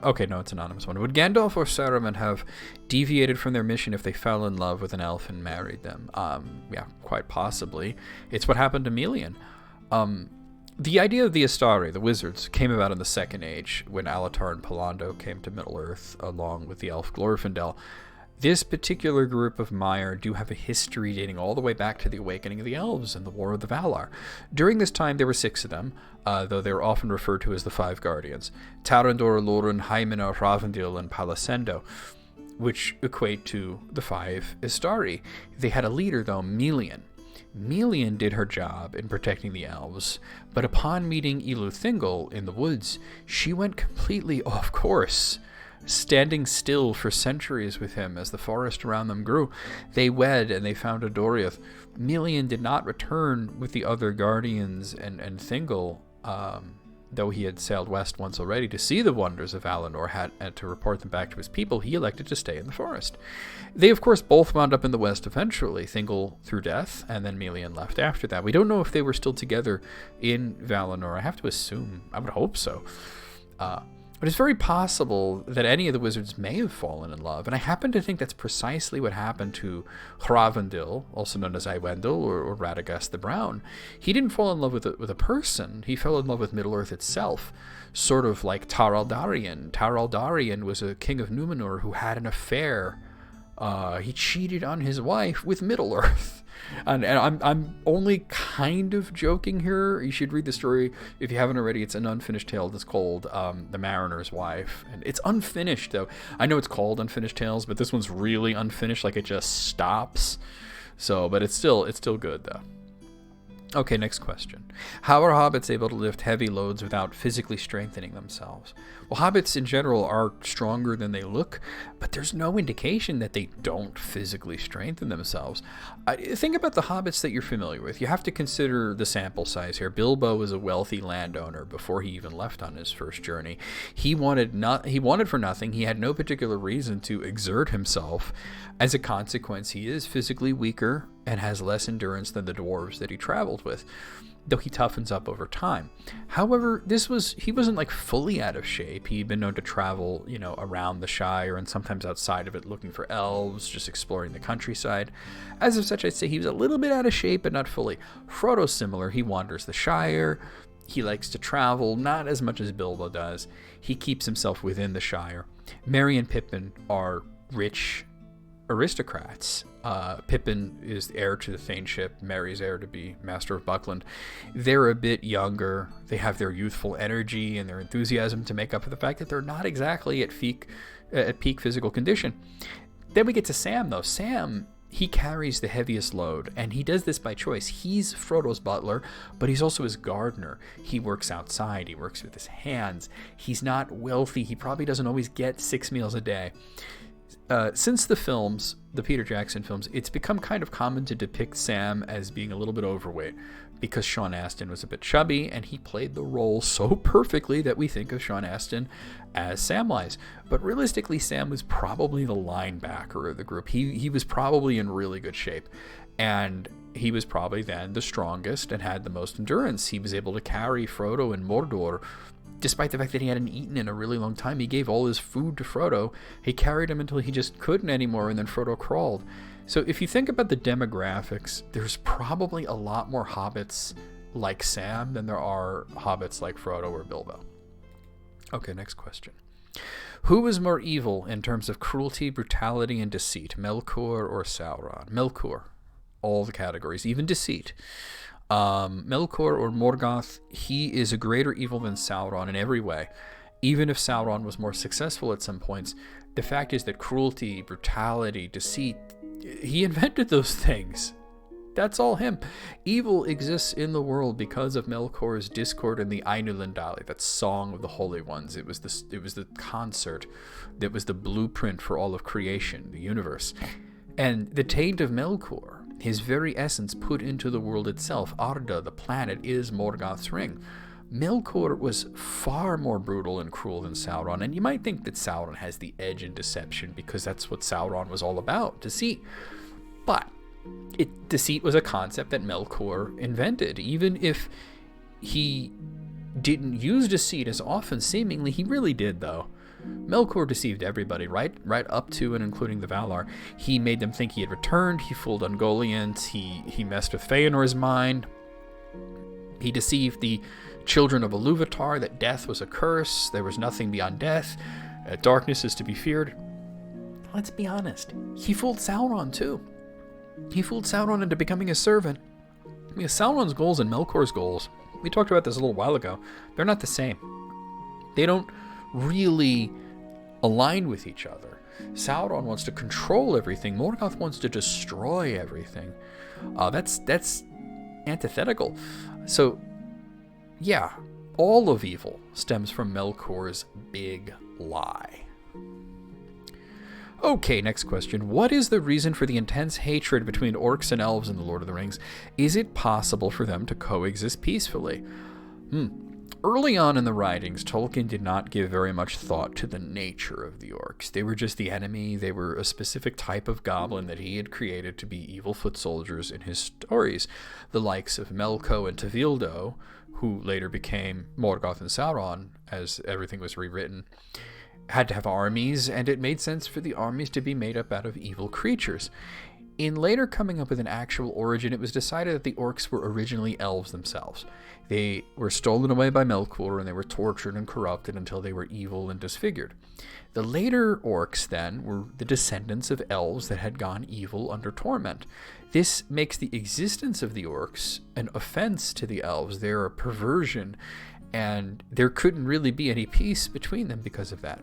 Okay, no, it's an anonymous one. Would Gandalf or Saruman have deviated from their mission if they fell in love with an elf and married them? Yeah, quite possibly. It's what happened to Melian. The idea of the Astari, the wizards, came about in the Second Age when Alatar and Palando came to Middle-earth along with the elf Glorfindel. This particular group of Maiar do have a history dating all the way back to the awakening of the elves and the War of the Valar. During this time, there were 6 of them, though they were often referred to as the 5 Guardians. Thorondor, Lorun, Hymenor, Ravendil, and Palasendo, which equate to the 5 Astari. They had a leader, though, Melian. Melian did her job in protecting the elves, but upon meeting Thingol in the woods, she went completely off course. Standing still for centuries with him as the forest around them grew, they wed and they found a Doriath. Melian did not return with the other guardians and Thingol, though he had sailed west once already to see the wonders of Valinor and to report them back to his people. He elected to stay in the forest. They, of course, both wound up in the west eventually, Thingol through death, and then Melian left after that. We don't know if they were still together in Valinor. I have to assume. I would hope so. But it's very possible that any of the wizards may have fallen in love, and I happen to think that's precisely what happened to Hrafndil, also known as Iwendil or Radagast the Brown. He didn't fall in love with a person, he fell in love with Middle-earth itself, sort of like Tar Aldarion. Tar Aldarion was a king of Numenor who had an affair. He cheated on his wife with Middle-earth. And I'm only kind of joking here. You should read the story if you haven't already. It's an unfinished tale that's called The Mariner's Wife. And it's unfinished, though. I know it's called Unfinished Tales, but this one's really unfinished. Like, it just stops. So, but it's still good, though. Okay, next question. How are hobbits able to lift heavy loads without physically strengthening themselves? Well, hobbits in general are stronger than they look, but there's no indication that they don't physically strengthen themselves. Think about the hobbits that you're familiar with. You have to consider the sample size here. Bilbo was a wealthy landowner before he even left on his first journey. He wanted for nothing. He had no particular reason to exert himself. As a consequence, he is physically weaker and has less endurance than the dwarves that he traveled with, though he toughens up over time. However, he wasn't like fully out of shape. He'd been known to travel, around the Shire and sometimes outside of it looking for elves, just exploring the countryside. As of such, I'd say he was a little bit out of shape, but not fully. Frodo's similar. He wanders the Shire. He likes to travel, not as much as Bilbo does. He keeps himself within the Shire. Merry and Pippin are rich aristocrats. Pippin is the heir to the Thainship. Merry's heir to be Master of Buckland. They're a bit younger. They have their youthful energy and their enthusiasm to make up for the fact that they're not exactly at peak physical condition. Then we get to Sam, though. Sam, he carries the heaviest load, and he does this by choice. He's Frodo's butler, but he's also his gardener. He works outside. He works with his hands. He's not wealthy. He probably doesn't always get 6 meals a day. Since the films, the Peter Jackson films, it's become kind of common to depict Sam as being a little bit overweight because Sean Astin was a bit chubby, and he played the role so perfectly that we think of Sean Astin as Samwise. But realistically, Sam was probably the linebacker of the group. He was probably in really good shape, and he was probably then the strongest and had the most endurance. He was able to carry Frodo and Mordor. Despite the fact that he hadn't eaten in a really long time, he gave all his food to Frodo. He carried him until he just couldn't anymore, and then Frodo crawled. So if you think about the demographics, there's probably a lot more hobbits like Sam than there are hobbits like Frodo or Bilbo. Okay, next question. Who was more evil in terms of cruelty, brutality, and deceit, Melkor or Sauron? Melkor. All the categories, even deceit. Melkor or Morgoth, he is a greater evil than Sauron in every way. Even if Sauron was more successful at some points, the fact is that cruelty, brutality, deceit, he invented those things. That's all him. Evil exists in the world because of Melkor's discord and the Ainulindalë, that song of the Holy Ones. It was the concert that was the blueprint for all of creation, the universe. And the taint of Melkor, his very essence put into the world itself, Arda, the planet, is Morgoth's ring. Melkor was far more brutal and cruel than Sauron, and you might think that Sauron has the edge in deception because that's what Sauron was all about, deceit. But deceit was a concept that Melkor invented. Even if he didn't use deceit as often, seemingly, he really did, though. Melkor deceived everybody, right up to and including the Valar. He made them think he had returned. He fooled Ungoliants. He messed with Feanor's mind. He deceived the children of Iluvatar that death was a curse. There was nothing beyond death. Darkness is to be feared. Let's be honest. He fooled Sauron, too. He fooled Sauron into becoming a servant. Because Sauron's goals and Melkor's goals, we talked about this a little while ago, they're not the same. They don't really align with each other. Sauron wants to control everything. Morgoth wants to destroy everything. That's antithetical. So, yeah, all of evil stems from Melkor's big lie. Okay, next question. What is the reason for the intense hatred between orcs and elves in The Lord of the Rings? Is it possible for them to coexist peacefully? Early on in the writings, Tolkien did not give very much thought to the nature of the orcs. They were just the enemy. They were a specific type of goblin that he had created to be evil foot soldiers in his stories. The likes of Melko and Tevildo, who later became Morgoth and Sauron as everything was rewritten, had to have armies, and it made sense for the armies to be made up out of evil creatures. In later coming up with an actual origin, it was decided that the orcs were originally elves themselves. They were stolen away by Melkor, and they were tortured and corrupted until they were evil and disfigured. The later orcs, then, were the descendants of elves that had gone evil under torment. This makes the existence of the orcs an offense to the elves. They're a perversion, and there couldn't really be any peace between them because of that.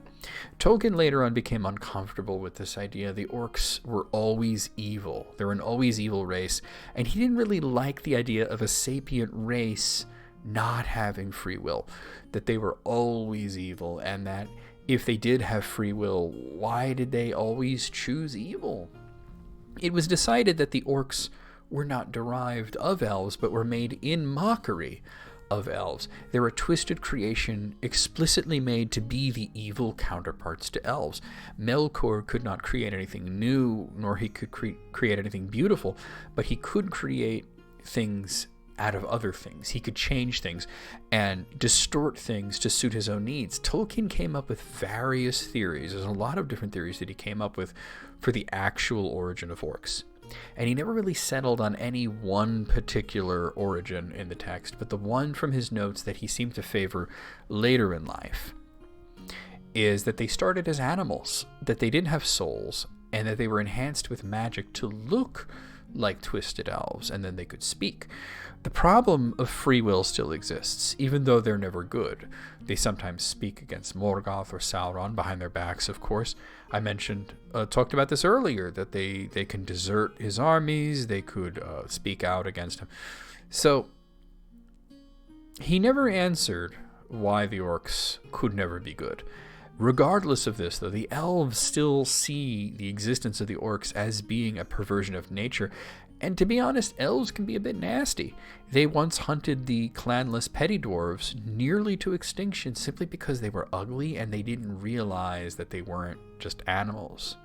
Tolkien later on became uncomfortable with this idea. The orcs were always evil. They're an always evil race, and he didn't really like the idea of a sapient race not having free will, that they were always evil, and that if they did have free will, why did they always choose evil? It was decided that the orcs were not derived of elves, but were made in mockery of elves. They're a twisted creation explicitly made to be the evil counterparts to elves. Melkor could not create anything new, nor he could create anything beautiful, but he could create things out of other things. He could change things and distort things to suit his own needs. Tolkien came up with various theories. There's a lot of different theories that he came up with for the actual origin of orcs. And he never really settled on any one particular origin in the text, but the one from his notes that he seemed to favor later in life is that they started as animals, that they didn't have souls, and that they were enhanced with magic to look like twisted elves, and then they could speak. The problem of free will still exists, even though they're never good. They sometimes speak against Morgoth or Sauron behind their backs, of course. I talked about this earlier, that they can desert his armies, they could speak out against him. So, he never answered why the orcs could never be good. Regardless of this, though, the elves still see the existence of the orcs as being a perversion of nature. And to be honest, elves can be a bit nasty. They once hunted the clanless petty dwarves nearly to extinction simply because they were ugly and they didn't realize that they weren't just animals.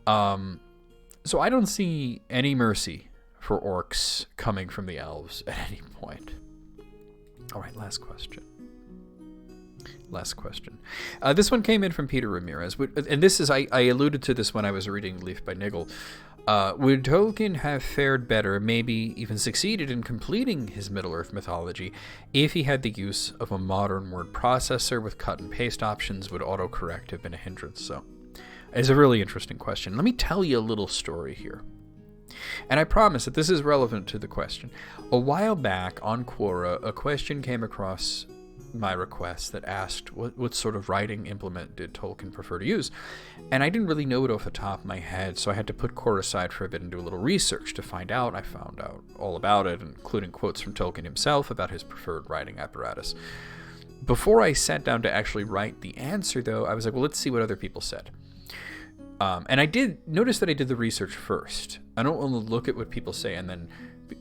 So I don't see any mercy for orcs coming from the elves at any point. All right, last question. This one came in from Peter Ramirez, and this is, I alluded to this when I was reading Leaf by Niggle. Would Tolkien have fared better, maybe even succeeded in completing his Middle-earth mythology, if he had the use of a modern word processor with cut and paste options? Would autocorrect have been a hindrance? So, it's a really interesting question. Let me tell you a little story here. And I promise that this is relevant to the question. A while back on Quora, a question came across my request that asked what sort of writing implement did Tolkien prefer to use. And I didn't really know it off the top of my head, so I had to put Quora aside for a bit and do a little research to find out. I found out all about it, including quotes from Tolkien himself about his preferred writing apparatus. Before I sat down to actually write the answer, though, I was like, well, let's see what other people said. And I did notice that I did the research first. I don't want to look at what people say and then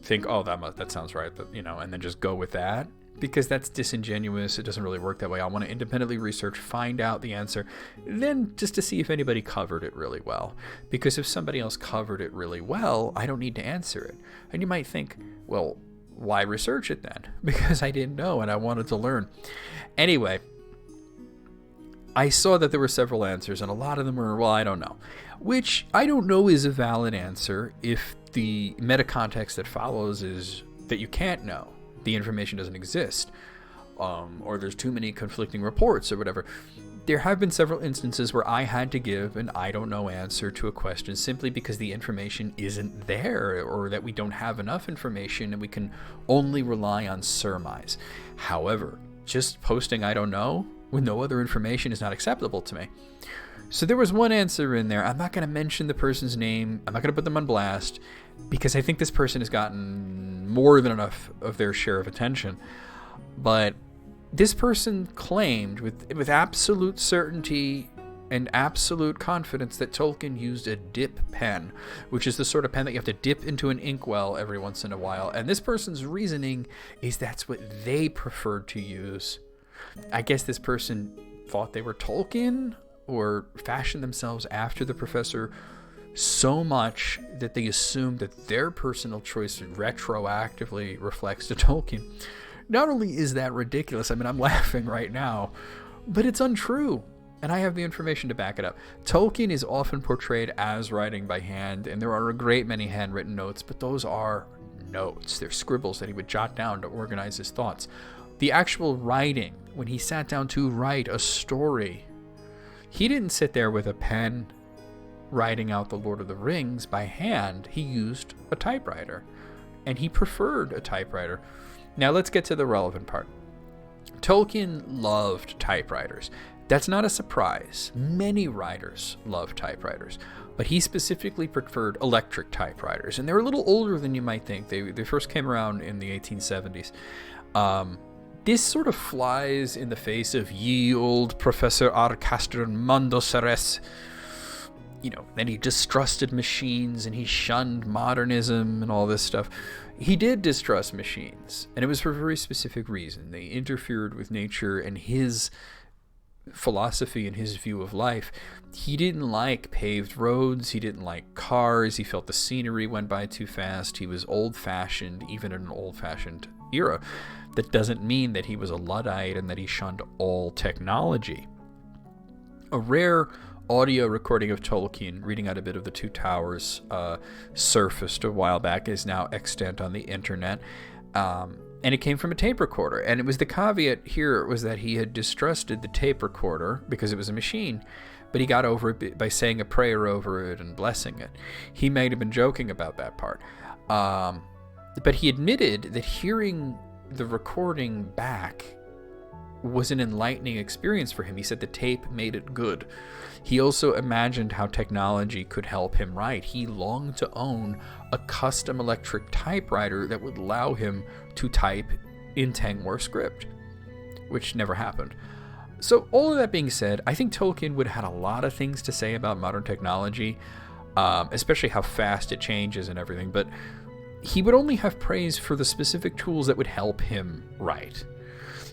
think, oh, that sounds right, and then just go with that, because that's disingenuous. It doesn't really work that way. I want to independently research, find out the answer, then just to see if anybody covered it really well. Because if somebody else covered it really well, I don't need to answer it. And you might think, well, why research it then? Because I didn't know and I wanted to learn. Anyway, I saw that there were several answers, and a lot of them were, well, I don't know. Which I don't know is a valid answer if the meta context that follows is that you can't know. The information doesn't exist, or there's too many conflicting reports or whatever. There have been several instances where I had to give an I don't know answer to a question simply because the information isn't there, or that we don't have enough information and we can only rely on surmise. However, just posting I don't know with no other information is not acceptable to me. So there was one answer in there. I'm not going to mention the person's name. I'm not going to put them on blast because I think this person has gotten more than enough of their share of attention. But this person claimed with absolute certainty and absolute confidence that Tolkien used a dip pen, which is the sort of pen that you have to dip into an inkwell every once in a while. And this person's reasoning is that's what they preferred to use. I guess this person thought they were Tolkien or fashioned themselves after the professor so much that they assumed that their personal choice retroactively reflects to Tolkien. Not only is that ridiculous, I mean, I'm laughing right now, but it's untrue. And I have the information to back it up. Tolkien is often portrayed as writing by hand, and there are a great many handwritten notes, but those are notes. They're scribbles that he would jot down to organize his thoughts. The actual writing, when he sat down to write a story, he didn't sit there with a pen writing out The Lord of the Rings by hand. He used a typewriter, and he preferred a typewriter. Now let's get to the relevant part. Tolkien loved typewriters. That's not a surprise. Many writers love typewriters, but he specifically preferred electric typewriters, and they're a little older than you might think. They first came around in the 1870s. This sort of flies in the face of ye old Professor Arcastron Mondoceres. Then he distrusted machines and he shunned modernism and all this stuff. He did distrust machines, and it was for a very specific reason. They interfered with nature and his philosophy and his view of life. He didn't like paved roads. He didn't like cars. He felt the scenery went by too fast. He was old-fashioned, even in an old-fashioned era. That doesn't mean that he was a Luddite and that he shunned all technology. A rare audio recording of Tolkien reading out a bit of The Two Towers surfaced a while back, is now extant on the internet. And it came from a tape recorder. And it was the caveat here was that he had distrusted the tape recorder because it was a machine, but he got over it by saying a prayer over it and blessing it. He might have been joking about that part. But he admitted that hearing the recording back was an enlightening experience for him. He said the tape made it good. He also imagined how technology could help him write. He longed to own a custom electric typewriter that would allow him to type in Tengwar script, which never happened. So all of that being said, I think Tolkien would have had a lot of things to say about modern technology, especially how fast it changes and everything, but he would only have praise for the specific tools that would help him write.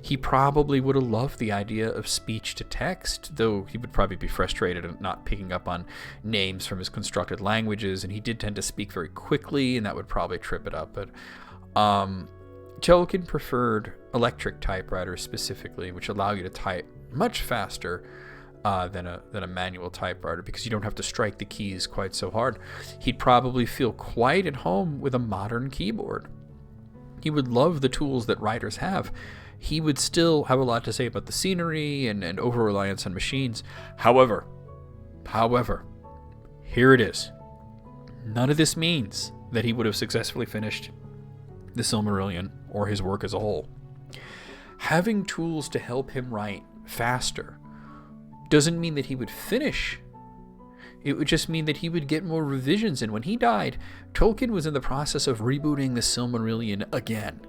He probably would have loved the idea of speech to text, though he would probably be frustrated at not picking up on names from his constructed languages, and he did tend to speak very quickly, and that would probably trip it up. But Tolkien preferred electric typewriters specifically, which allow you to type much faster than a manual typewriter, because you don't have to strike the keys quite so hard. He'd probably feel quite at home with a modern keyboard. He would love the tools that writers have. He would still have a lot to say about the scenery and over-reliance on machines. However, here it is. None of this means that he would have successfully finished the Silmarillion or his work as a whole. Having tools to help him write faster doesn't mean that he would finish. It would just mean that he would get more revisions. And when he died, Tolkien was in the process of rebooting the Silmarillion again,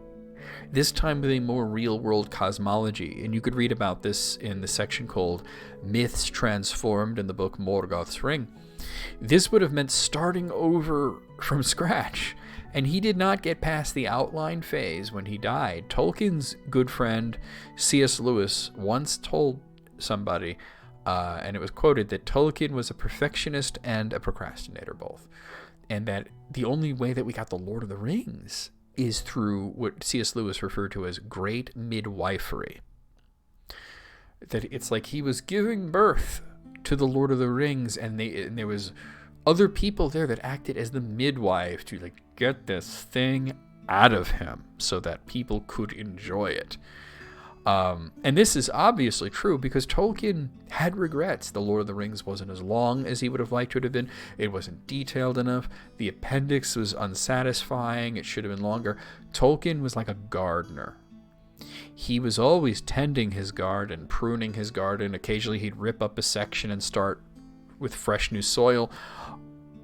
this time with a more real-world cosmology. And you could read about this in the section called Myths Transformed in the book Morgoth's Ring. This would have meant starting over from scratch, and he did not get past the outline phase when he died. Tolkien's good friend C.S. Lewis once told somebody, and it was quoted, that Tolkien was a perfectionist and a procrastinator both, and that the only way that we got the Lord of the Rings is through what C.S. Lewis referred to as great midwifery. That it's like he was giving birth to the Lord of the Rings, and there was other people there that acted as the midwife to like get this thing out of him so that people could enjoy it. And this is obviously true because Tolkien had regrets. The Lord of the Rings wasn't as long as he would have liked it to have been. It wasn't detailed enough. The appendix was unsatisfying. It should have been longer. Tolkien was like a gardener. He was always tending his garden, pruning his garden. Occasionally he'd rip up a section and start with fresh new soil.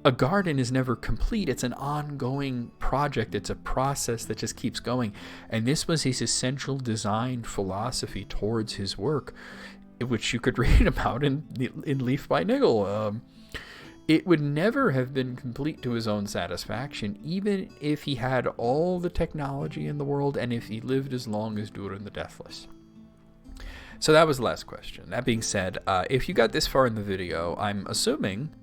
A garden is never complete. It's an ongoing project. It's a process that just keeps going. And this was his essential design philosophy towards his work, which you could read about in Leaf by Niggle. It would never have been complete to his own satisfaction, even if he had all the technology in the world and if he lived as long as Durin the Deathless. So that was the last question. That being said, if you got this far in the video, I'm assuming,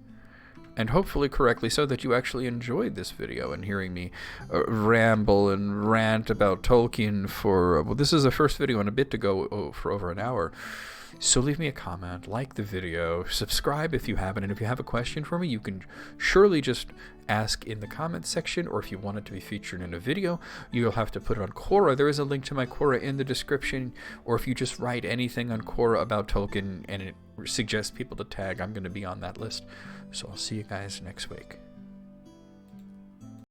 and hopefully correctly so, that you actually enjoyed this video and hearing me ramble and rant about Tolkien for, well, this is the first video in a bit to go for over an hour. So leave me a comment, like the video, subscribe if you haven't, and if you have a question for me, you can surely just ask in the comments section, or if you want it to be featured in a video, you'll have to put it on Quora. There is a link to my Quora in the description, or if you just write anything on Quora about Tolkien and it suggests people to tag, I'm going to be on that list. So I'll see you guys next week.